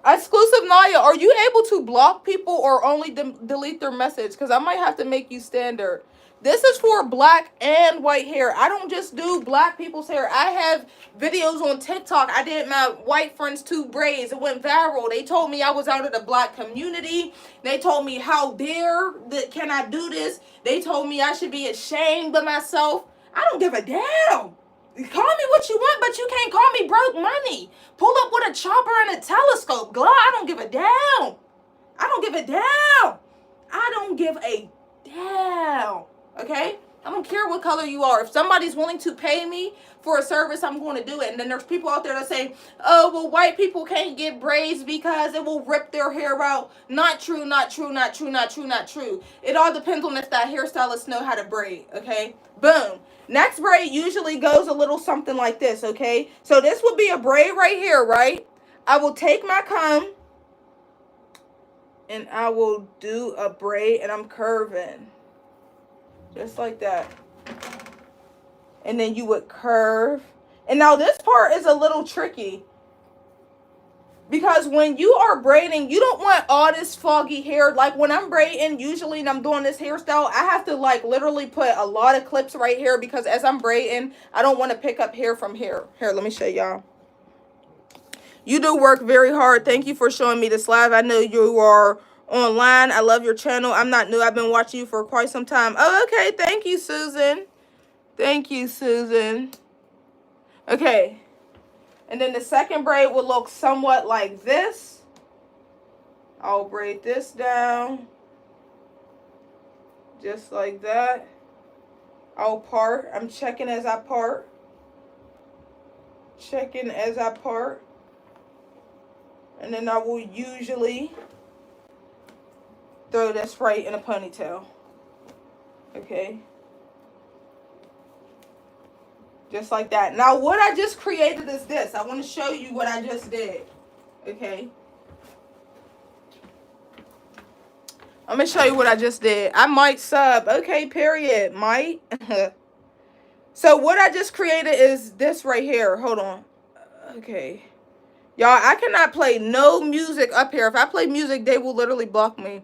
Exclusive Naya, are you able to block people or only delete their message? Because I might have to make you standard. This is for black and white hair. I don't just do black people's hair. I have videos on TikTok. I did my white friend's 2 braids. It went viral. They told me I was out of the black community. They told me, how dare can I do this? They told me I should be ashamed of myself. I don't give a damn. Call me what you want, but you can't call me broke money. Pull up with a chopper and a telescope. Girl, I don't give a damn. I don't give a damn. I don't give a damn. Okay? I don't care what color you are. If somebody's willing to pay me for a service, I'm going to do it. And then there's people out there that say, oh, well, white people can't get braids because it will rip their hair out. Not true, not true, not true, not true, not true. It all depends on if that hairstylist know how to braid. Okay? Boom. Next braid usually goes a little something like this, okay? So this would be a braid right here, right? I will take my comb and I will do a braid and I'm curving. Just like that. And then you would curve. And now this part is a little tricky. Because when you are braiding, you don't want all this foggy hair. Like when I'm braiding, usually, and I'm doing this hairstyle, I have to like literally put a lot of clips right here. Because as I'm braiding, I don't want to pick up hair from here. Here, let me show y'all. You do work very hard. Thank you for showing me this live. I know you are online. I love your channel. I'm not new. I've been watching you for quite some time. Oh, okay. Thank you, Susan. Thank you, Susan. Okay. And then the second braid will look somewhat like this. I'll braid this down. Just like that. I'll part. I'm checking as I part. Checking as I part. And then I will usually throw this right in a ponytail. Okay. Just like that. Now, what I just created is this. I want to show you what I just did. Okay. I'm going to show you what I just did. I might sub. Okay, period. Might. So, what I just created is this right here. Hold on. Okay. Y'all, I cannot play no music up here. If I play music, they will literally block me.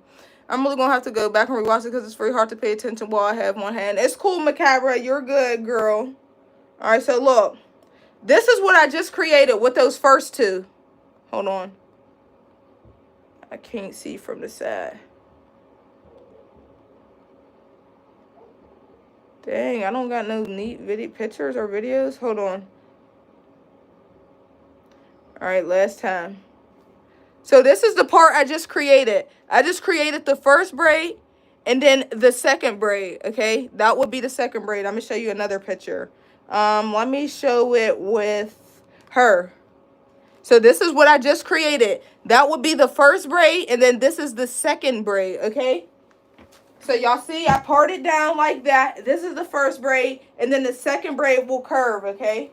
I'm really going to have to go back and rewatch it because it's very hard to pay attention while I have one hand. It's cool, Macabre. You're good, girl. All right, so look. This is what I just created with those first 2. Hold on. I can't see from the side. Dang, I don't got no neat pictures or videos. Hold on. All right, last time. So this is the part I just created. I just created the first braid, And then the second braid, okay? That would be the second braid. I'm going to show you another picture. Let me show it with her. So this is what I just created. That would be the first braid, and then this is the second braid, okay? So y'all see, I parted down like that. This is the first braid, and then the second braid will curve, okay?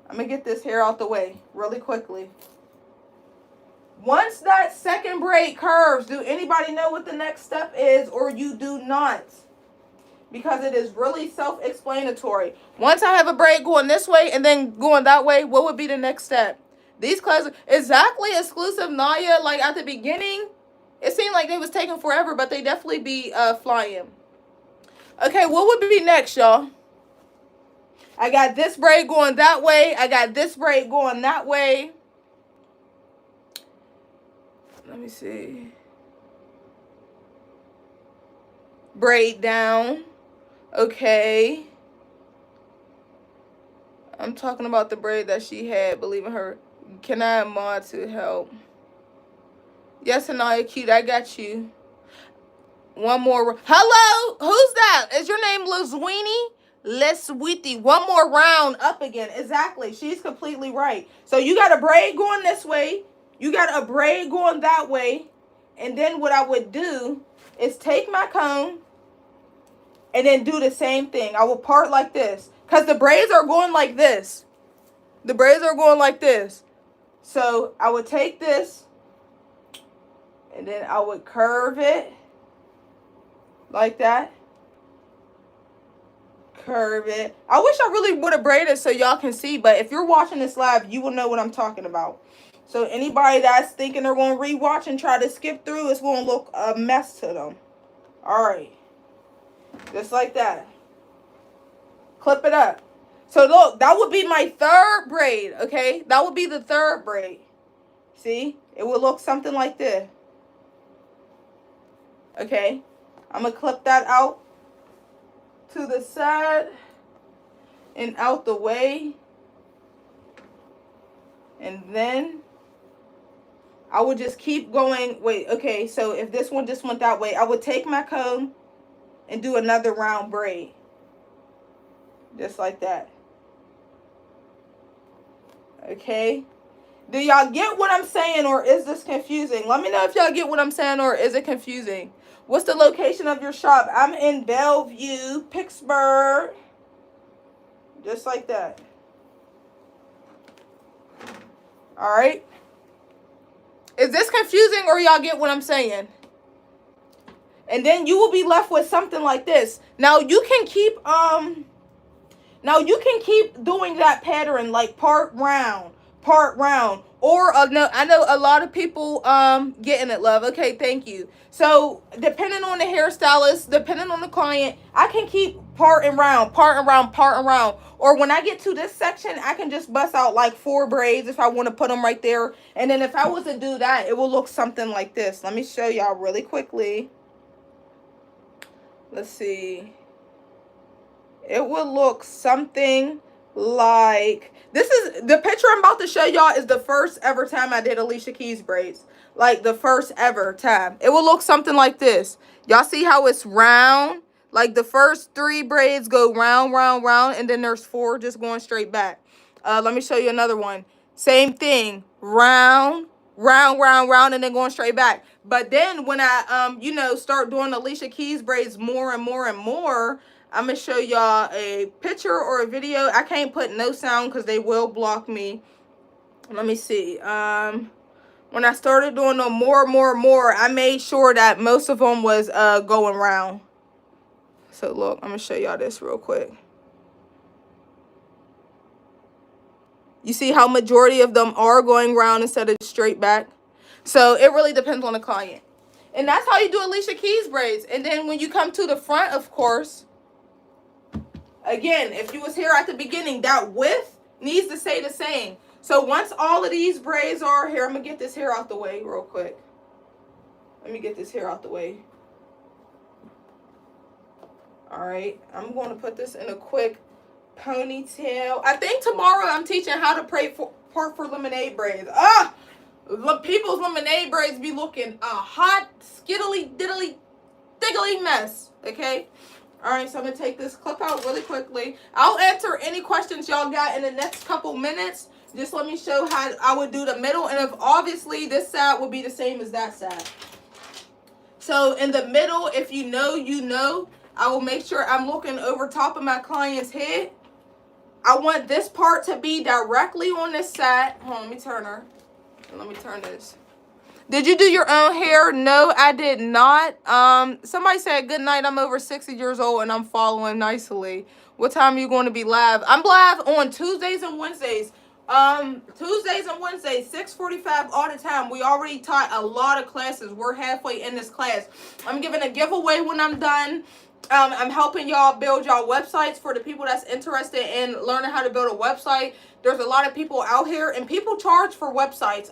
I'm going to get this hair out the way really quickly. Once that second braid curves, do anybody know what the next step is, or you do not? Because it is really self-explanatory. Once I have a braid going this way and then going that way, what would be the next step? These classes, exactly exclusive Naya, like at the beginning, it seemed like they was taking forever, but they definitely be flying. Okay, what would be next, y'all? I got this braid going that way. I got this braid going that way. Let me see. Braid down. Okay. I'm talking about the braid that she had, believe in her. Can I mod to help? Yes, Aniya cute, I got you. One more. Hello? Who's that? Is your name Lizweenie? Lesweety. One more round up again. Exactly. She's completely right. So you got a braid going this way. You got a braid going that way. And then what I would do is take my comb and then do the same thing. I will part like this. Because the braids are going like this. The braids are going like this. So I would take this and then I would curve it like that. Curve it. I wish I really would have braided so y'all can see, but if you're watching this live, you will know what I'm talking about. So anybody that's thinking they're going to rewatch and try to skip through, it's going to look a mess to them. All right. Just like that. Clip it up. So look, that would be my third braid, okay? That would be the third braid. See? It would look something like this. Okay? I'm going to clip that out to the side and out the way. And then I would just keep going. Wait, okay, so if this one just went that way, I would take my comb and do another round braid. Just like that. Okay? Do y'all get what I'm saying, or is this confusing? Let me know if y'all get what I'm saying, or is it confusing? What's the location of your shop? I'm in Bellevue, Pittsburgh. Just like that. All right? Is this confusing, or y'all get what I'm saying? And then you will be left with something like this. Now you can keep doing that pattern, like part round. Or no, I know a lot of people getting it, love. Okay, thank you. So depending on the hairstylist, depending on the client, I can keep part and round. Or when I get to this section, I can just bust out like 4 braids if I want to put them right there. And then if I was to do that, it will look something like this. Let me show y'all really quickly. Let's see. It would look something like this. Is the picture I'm about to show y'all is the first ever time I did Alicia Keys braids. Like the first ever time. It will look something like this. Y'all see how it's round? Like the first 3 braids go round, and then there's 4 just going straight back. Let me show you another one. Same thing. Round, and then going straight back. But then when I start doing Alicia Keys braids more and more, I'm going to show y'all a picture or a video. I can't put no sound because they will block me. Let me see. When I started doing them more, I made sure that most of them was going round. So look, I'm going to show y'all this real quick. You see how majority of them are going round instead of straight back? So it really depends on the client. And that's how you do Alicia Keys braids. And then when you come to the front, of course, again, if you was here at the beginning, that width needs to stay the same. So once all of these braids are here, I'm going to get this hair out the way real quick. Let me get this hair out the way. All right. I'm going to put this in a quick ponytail. I think tomorrow I'm teaching how to part for lemonade braids. People's lemonade braids be looking hot, skittily, diddly, silly mess, okay? All right, so I'm going to take this clip out really quickly. I'll answer any questions y'all got in the next couple minutes. Just let me show how I would do the middle. And if obviously this side would be the same as that side. So in the middle, if you know, you know, I will make sure I'm looking over top of my client's head. I want this part to be directly on this side. Hold on, let me turn her. Let me turn this. Did you do your own hair? No, I did not. Somebody said, good night, I'm over 60 years old and I'm following nicely. What time are you going to be live? I'm live on Tuesdays and Wednesdays. Tuesdays and Wednesdays, 6:45 all the time. We already taught a lot of classes. We're halfway in this class. I'm giving a giveaway when I'm done. I'm helping y'all build y'all websites for the people that's interested in learning how to build a website. There's a lot of people out here, and people charge for websites.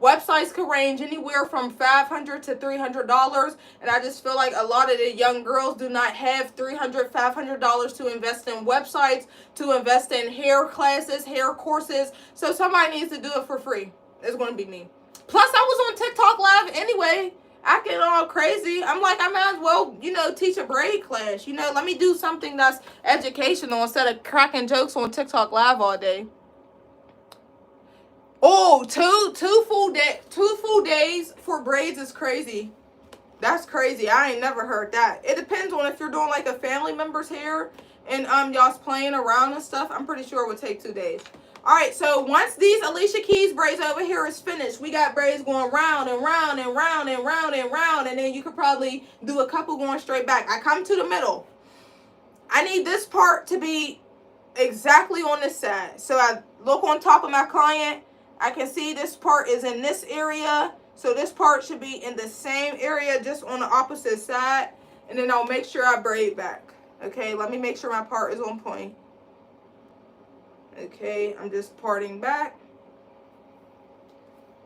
Websites can range anywhere from $500 to $300, and I just feel like a lot of the young girls do not have $300, $500 to invest in websites, to invest in hair classes, hair courses. So somebody needs to do it for free. It's going to be me. Plus, I was on TikTok Live anyway, acting all crazy. I'm like, I might as well, you know, teach a braid class. You know, let me do something that's educational instead of cracking jokes on TikTok Live all day. Oh, two full days for braids is crazy. That's crazy. I ain't never heard that. It depends on if you're doing like a family member's hair and y'all's playing around and stuff. I'm pretty sure it would take 2 days. All right, so once these Alicia Keys braids over here is finished, we got braids going round and round and round and round and round, and then you could probably do a couple going straight back. I come to the middle. I need this part to be exactly on this side. So I look on top of my client. I can see this part is in this area. So this part should be in the same area, just on the opposite side. And then I'll make sure I braid back. Okay, let me make sure my part is on point. Okay, I'm just parting back.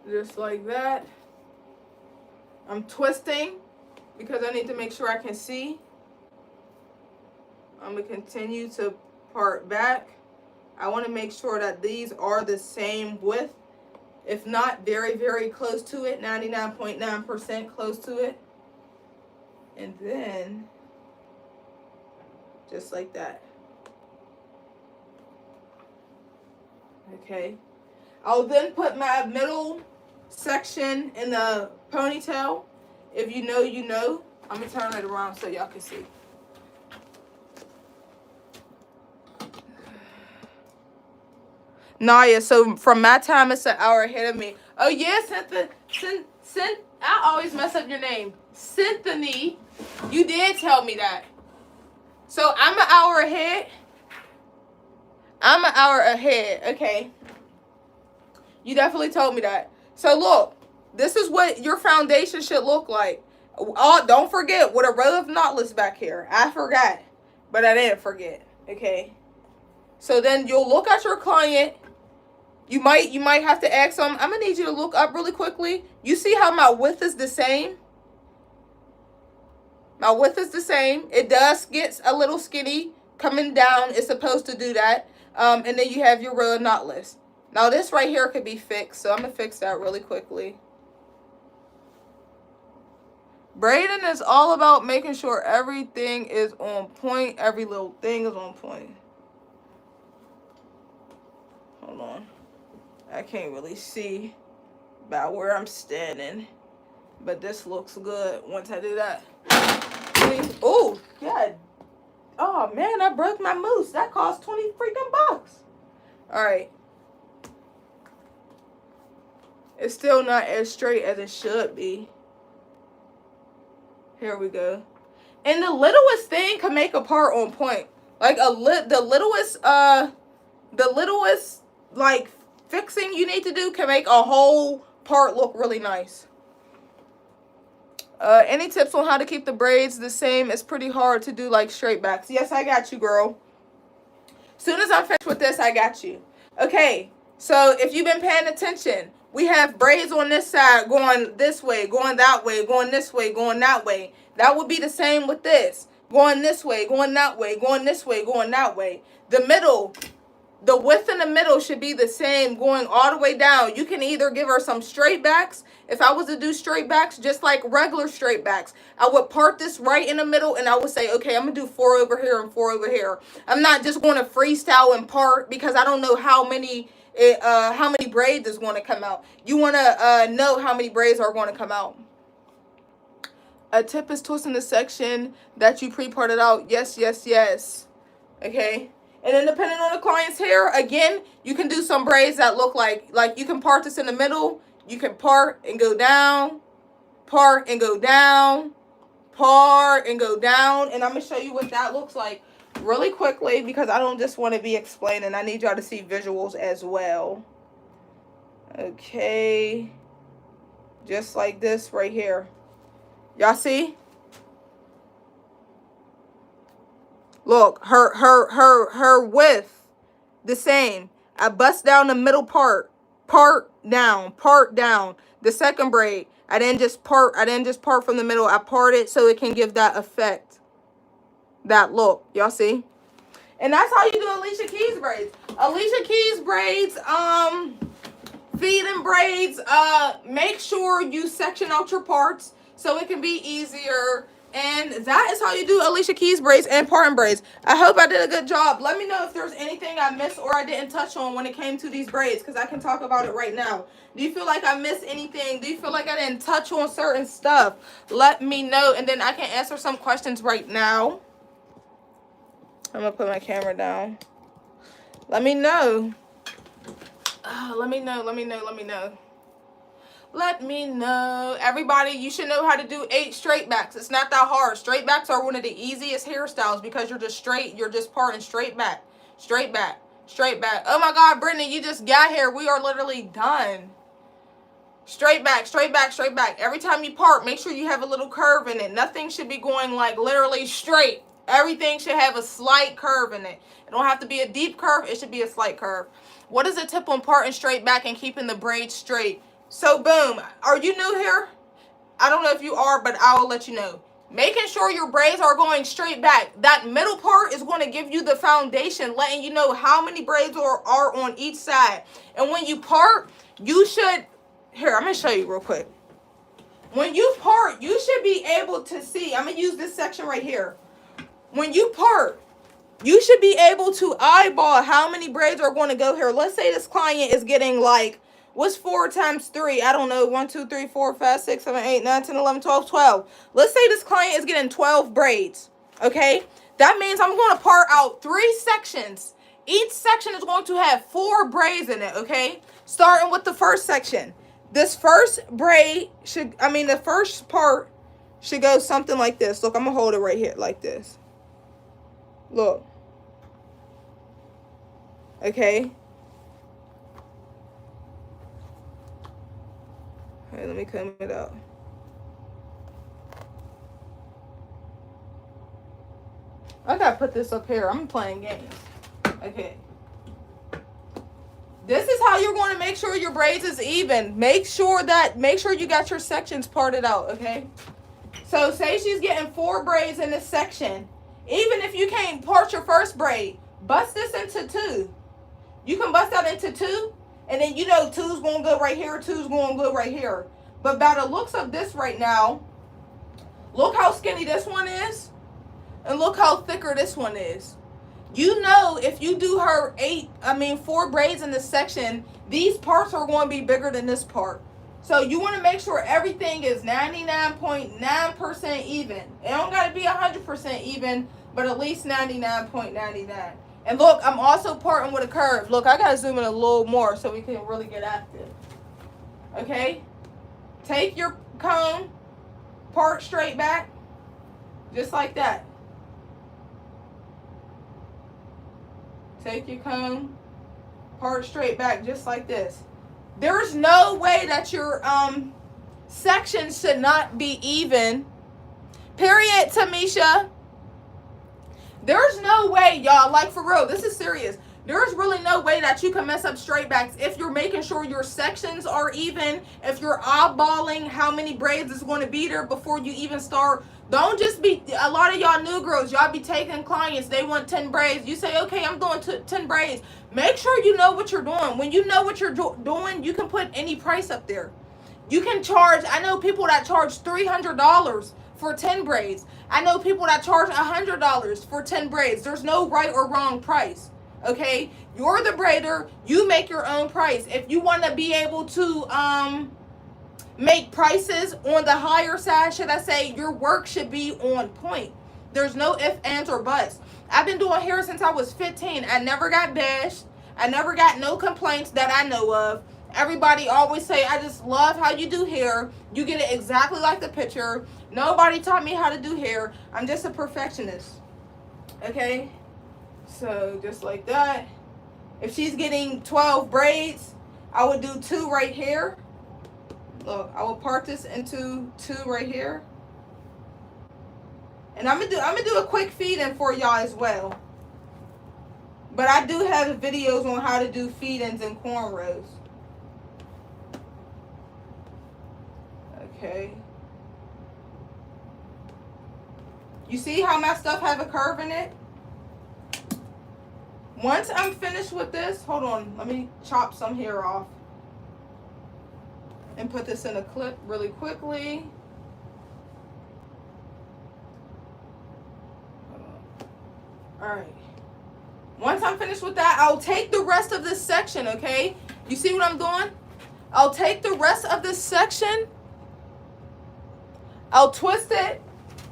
Just like that. I'm twisting because I need to make sure I can see. I'm going to continue to part back. I want to make sure that these are the same width. If not, very, very close to it. 99.9% close to it. And then, just like that. Okay. I'll then put my middle section in the ponytail. If you know, you know. I'm going to turn it around so y'all can see. Naya, so from my time, it's an hour ahead of me. Oh, yeah, I always mess up your name. Cynthia, you did tell me that. So I'm an hour ahead. I'm an hour ahead. Okay. You definitely told me that. So look, this is what your foundation should look like. Oh, don't forget, with a row of knotless back here. I forgot, but I didn't forget. Okay. So then you'll look at your client. You might have to ask them. I'm gonna need you to look up really quickly. You see how my width is the same? My width is the same. It does get a little skinny coming down. It's supposed to do that. And then you have your row of knotless. Now this right here could be fixed, so I'm gonna fix that really quickly. Braiding is all about making sure everything is on point. Every little thing is on point. Hold on. I can't really see by where I'm standing, but this looks good once I do that. Oh, God. Oh, man, I broke my mousse. That cost 20 freaking bucks. All right. It's still not as straight as it should be. Here we go. And the littlest thing can make a part on point. Like the littlest like fixing you need to do can make a whole part look really nice. Any tips on how to keep the braids the same? It's pretty hard to do like straight backs. Yes, I got you, girl. Soon as I'm finished with this, I got you. Okay, so if you've been paying attention, we have braids on this side going this way, going that way, going this way, going that way. That would be the same with this. Going this way, going that way, going this way, going that way. The middle, The width in the middle should be the same going all the way down. You can either give her some straight backs. If I was to do straight backs, just like regular straight backs, I would part this right in the middle and I would say, okay, I'm going to do 4 over here and 4 over here. I'm not just going to freestyle and part because I don't know how many braids is going to come out. You want to know how many braids are going to come out. A tip is twisting the section that you pre-parted out. Yes, yes, yes. Okay. And then depending on the client's hair, again, you can do some braids that look like you can part this in the middle. You can part and go down, part and go down, part and go down. And I'm going to show you what that looks like really quickly because I don't just want to be explaining. I need y'all to see visuals as well. Okay. Just like this right here. Y'all see? Look, her width the same. I bust down the middle part down. The second braid, I didn't just part from the middle. I parted so it can give that effect, that look. Y'all see? And that's how you do Alicia Keys braids. Alicia Keys braids, FEEDIN braids, make sure you section out your parts so it can be easier. And that is how you do Alicia Keys braids and parting braids. I hope I did a good job. Let me know if there's anything I missed or I didn't touch on when it came to these braids, because I can talk about it right now. Do you feel like I missed anything? Do you feel like I didn't touch on certain stuff? Let me know, and then I can answer some questions right now. I'm going to put my camera down. Let me know. Let me know. Everybody, you should know how to do 8 straight backs. It's not that hard. Straight backs are one of the easiest hairstyles because you're just straight. You're just parting straight back. Straight back. Straight back. Oh my God, Brittany, you just got here. We are literally done. Straight back, straight back, straight back. Every time you part, make sure you have a little curve in it. Nothing should be going like literally straight. Everything should have a slight curve in it. It don't have to be a deep curve. It should be a slight curve. What is a tip on parting straight back and keeping the braids straight? So boom, are you new here? I don't know if you are, but I will let you know. Making sure your braids are going straight back. That middle part is going to give you the foundation, letting you know how many braids are on each side. And when you part, you should, here, I'm going to show you real quick. When you part, you should be able to see, I'm going to use this section right here. When you part, you should be able to eyeball how many braids are going to go here. Let's say this client is getting like, what's 4 times 3? I don't know. 1, 2, 3, 4, 5, 6, 7, 8, 9, 10, 11, 12, 12. Let's say this client is getting 12 braids. Okay? That means I'm going to part out 3 sections. Each section is going to have 4 braids in it. Okay? Starting with the first section. This first braid should, the first part should go something like this. Look, I'm going to hold it right here like this. Look. Okay? All right, let me comb it out. I gotta put this up here. I'm playing games. Okay. This is how you're going to make sure your braids is even. Make sure you got your sections parted out, okay? So say she's getting 4 braids in this section. Even if you can't part your first braid, bust this into 2. You can bust that into 2. And then, 2's going to go right here, 2's going to go right here. But by the looks of this right now, look how skinny this one is. And look how thicker this one is. If you do her 4 braids in this section, these parts are going to be bigger than this part. So you want to make sure everything is 99.9% even. It don't got to be 100% even, but at least 99.99. And look, I'm also parting with a curve. Look, I got to zoom in a little more so we can really get active. Okay? Take your comb, part straight back, just like that. Take your comb, part straight back, just like this. There's no way that your sections should not be even. Period, Tamisha. There's no way, y'all, like for real, this is serious. There's really no way that you can mess up straight backs if you're making sure your sections are even, if you're eyeballing how many braids is going to be there before you even start Don't just be, a lot of y'all new girls, y'all be taking clients, they want 10 braids. You say, okay, I'm doing 10 braids. Make sure you know what you're doing. When you know what you're doing, you can put any price up there. You can charge, I know people that charge $300 for 10 braids. I know people that charge $100 for 10 braids. There's no right or wrong price. Okay? You're the braider. You make your own price. If you want to be able to make prices on the higher side, should I say, your work should be on point. There's no ifs, ands, or buts. I've been doing hair since I was 15. I never got bashed. I never got no complaints that I know of. Everybody always say, I just love how you do hair. You get it exactly like the picture. Nobody taught me how to do hair. I'm just a perfectionist. Okay? So, just like that. If she's getting 12 braids, I would do 2 right here. Look, I will part this into 2 right here. And I'm gonna do a quick feed-in for y'all as well. But I do have videos on how to do feed-ins and cornrows. Okay. You see how my stuff have a curve in it? Once I'm finished with this, hold on, let me chop some hair off. And put this in a clip really quickly. Alright. Once I'm finished with that, I'll take the rest of this section, okay? You see what I'm doing? I'll take the rest of this section. I'll twist it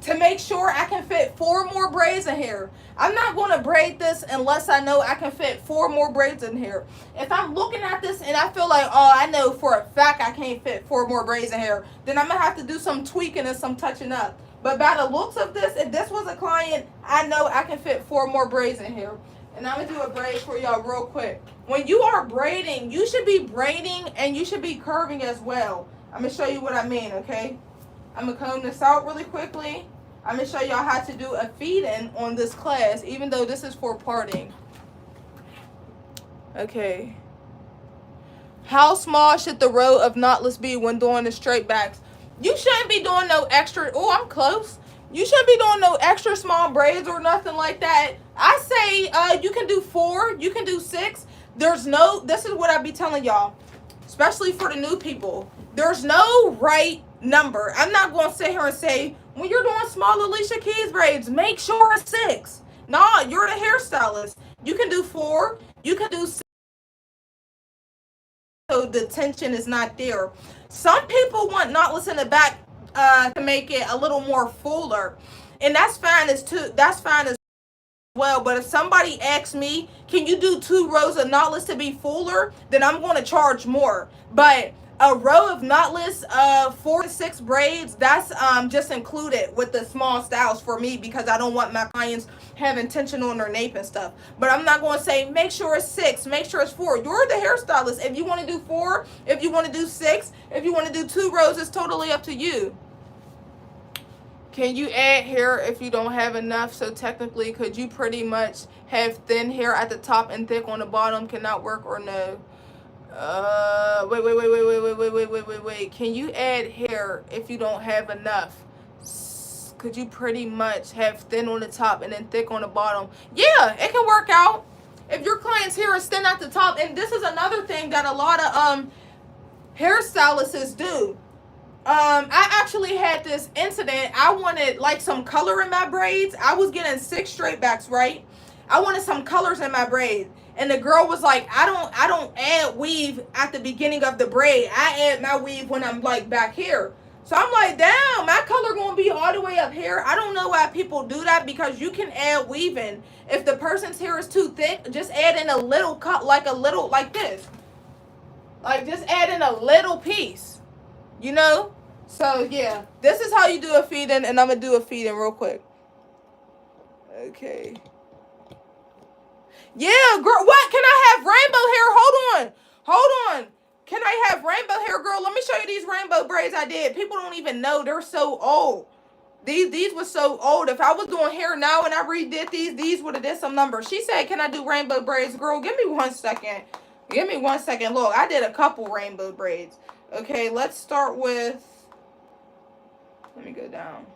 to make sure I can fit 4 more braids in here. I'm not going to braid this unless I know I can fit 4 more braids in here. If I'm looking at this and I feel like, oh, I know for a fact I can't fit 4 more braids in here, then I'm going to have to do some tweaking and some touching up. But by the looks of this, if this was a client, I know I can fit 4 more braids in here. And I'm going to do a braid for y'all real quick. When you are braiding, you should be braiding and you should be curving as well. I'm going to show you what I mean, okay? I'm going to comb this out really quickly. I'm going to show y'all how to do a feed-in on this class, even though this is for parting. Okay. How small should the row of knotless be when doing the straight backs? You shouldn't be doing no extra, oh, I'm close. You shouldn't be doing no extra small braids or nothing like that. I say you can do 4, you can do 6. There's no, this is what I be telling y'all, especially for the new people. There's no right number. I'm not going to sit here and say, when you're doing small Alicia Keys braids, make sure it's 6. Nah, you're the hairstylist. You can do 4, you can do 6. So the tension is not there. Some people want knotless in the back to make it a little more fuller, and that's fine as well. But if somebody asks me, can you do 2 rows of knotless to be fuller, then I'm going to charge more. But a row of knotless 4 to 6 braids, that's just included with the small styles for me, because I don't want my clients having tension on their nape and stuff. But I'm not going to say make sure it's 6, make sure it's 4. You're the hairstylist. If you want to do 4, if you want to do 6, if you want to do 2 rows, it's totally up to you. Can you add hair if you don't have enough? So technically, could you pretty much have thin hair at the top and thick on the bottom? Cannot work, or no? Wait. Can you add hair if you don't have enough? Could you pretty much have thin on the top and then thick on the bottom? Yeah, it can work out. If your client's hair is thin at the top, and this is another thing that a lot of hairstylists do. I actually had this incident. I wanted like some color in my braids. I was getting 6 straight backs, right? I wanted some colors in my braids. And the girl was like, I don't add weave at the beginning of the braid. I add my weave when I'm like back here. So I'm like, damn, my color gonna be all the way up here. I don't know why people do that, because you can add weaving. If the person's hair is too thick, just add in a little cut, like a little, like this. Like just add in a little piece, you know? So yeah, this is how you do a feed-in, and I'm gonna do a feed-in real quick. Okay. Yeah, girl, what? Can I have rainbow hair? Hold on. Can I have rainbow hair, girl? Let me show you these rainbow braids I did. People don't even know, they're so old. These were so old. If I was doing hair now and I redid these would have did some numbers. She said, can I do rainbow braids? Girl, give me 1 second. Give me 1 second. Look, I did a couple rainbow braids. Okay, let's start with, let me go down.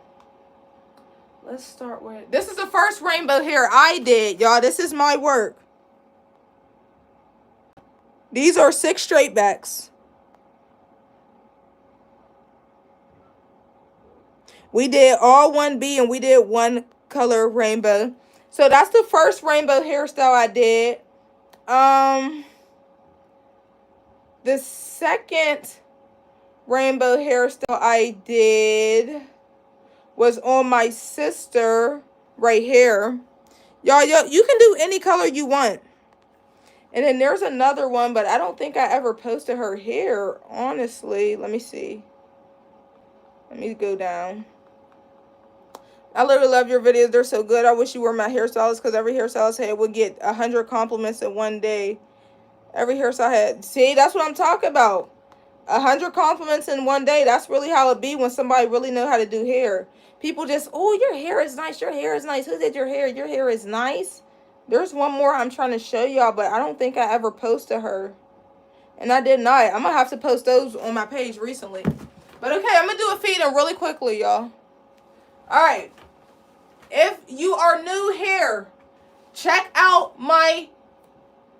let's start with, this is the first rainbow hair I did, y'all. This is my work. These are 6 straight backs. We did all 1B and we did 1 color rainbow. So that's the first rainbow hairstyle I did. The second rainbow hairstyle I did was on my sister right here. Y'all, you can do any color you want. And then there's another one, but I don't think I ever posted her hair, honestly. Let me see. Let me go down. I literally love your videos. They're so good. I wish you were my hairstylist, because every hairstylist head would get 100 compliments in one day. Every hairstyle head. See, that's what I'm talking about. 100 compliments in one day. That's really how it be when somebody really know how to do hair. People just, oh, your hair is nice. Your hair is nice. Who did your hair? Your hair is nice. There's one more I'm trying to show y'all, but I don't think I ever posted her. And I did not. I'm going to have to post those on my page recently. But okay, I'm going to do a feed-in really quickly, y'all. Alright. If you are new here, check out my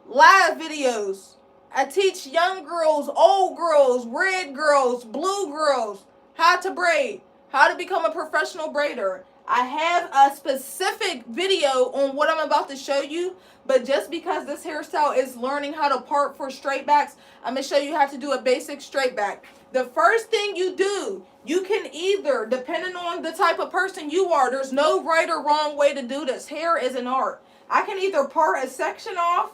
live videos. I teach young girls, old girls, red girls, blue girls how to braid, how to become a professional braider. I have a specific video on what I'm about to show you, but just because this hairstyle is learning how to part for straight backs, I'm going to show you how to do a basic straight back. The first thing you do, you can either, depending on the type of person you are, there's no right or wrong way to do this. Hair is an art. I can either part a section off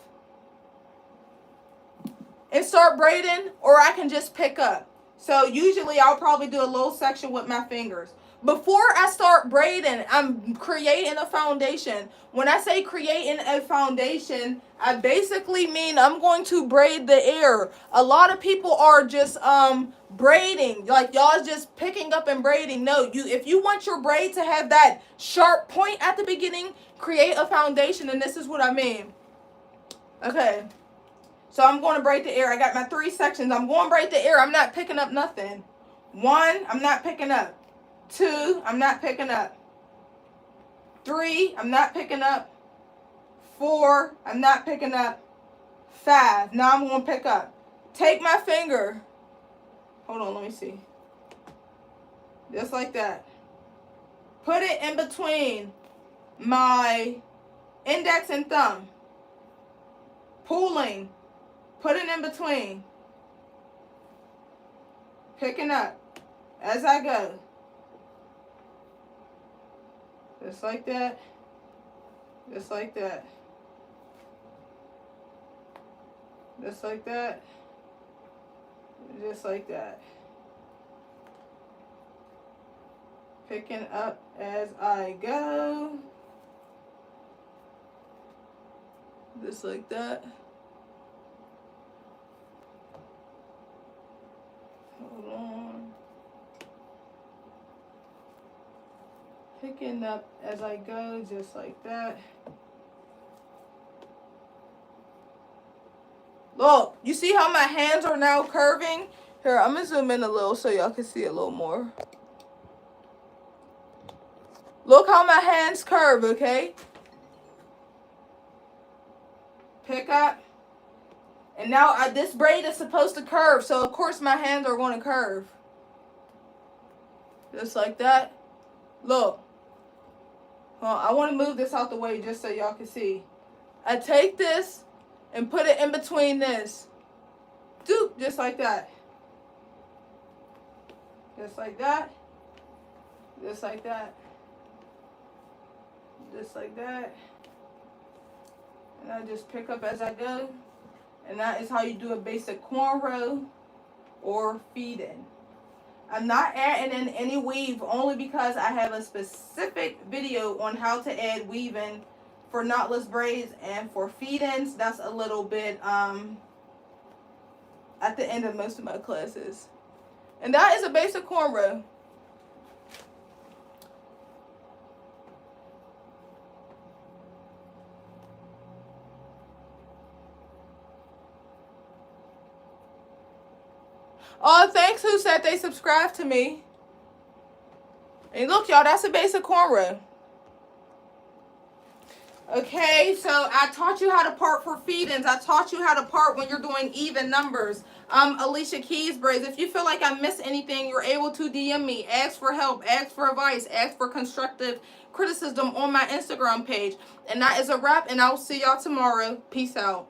and start braiding, or I can just pick up. So usually I'll probably do a little section with my fingers. Before I start braiding, I'm creating a foundation. When I say creating a foundation, I basically mean I'm going to braid the air. A lot of people are just braiding, like y'all just picking up and braiding. No, if you want your braid to have that sharp point at the beginning, create a foundation, and this is what I mean. Okay. So I'm going to braid the air. I got my 3 sections. I'm going to braid the air. I'm not picking up nothing. 1, I'm not picking up. 2, I'm not picking up. 3, I'm not picking up. 4, I'm not picking up. 5, now I'm going to pick up. Take my finger. Hold on, let me see. Just like that. Put it in between my index and thumb. Pulling. Put it in between. Picking up as I go. Just like that. Just like that. Just like that. Just like that. Picking up as I go. Just like that. Hold on. Picking up as I go, just like that. Look, you see how my hands are now curving? Here, I'm going to zoom in a little so y'all can see a little more. Look how my hands curve, okay? Pick up. And now this braid is supposed to curve, so of course my hands are going to curve. Just like that. Look. Well, I want to move this out the way just so y'all can see. I take this and put it in between this. Doop, just like that. Just like that. Just like that. Just like that. And I just pick up as I go. And that is how you do a basic cornrow or feed-in. I'm not adding in any weave only because I have a specific video on how to add weaving for knotless braids and for feed-ins. That's a little bit at the end of most of my classes. And that is a basic cornrow. Oh, thanks who said they subscribed to me. And look, y'all, that's a basic cornrow. Okay, so I taught you how to part for feed-ins. I taught you how to part when you're doing even numbers. Alicia Keys braids. If you feel like I missed anything, you're able to DM me. Ask for help. Ask for advice. Ask for constructive criticism on my Instagram page. And that is a wrap, and I'll see y'all tomorrow. Peace out.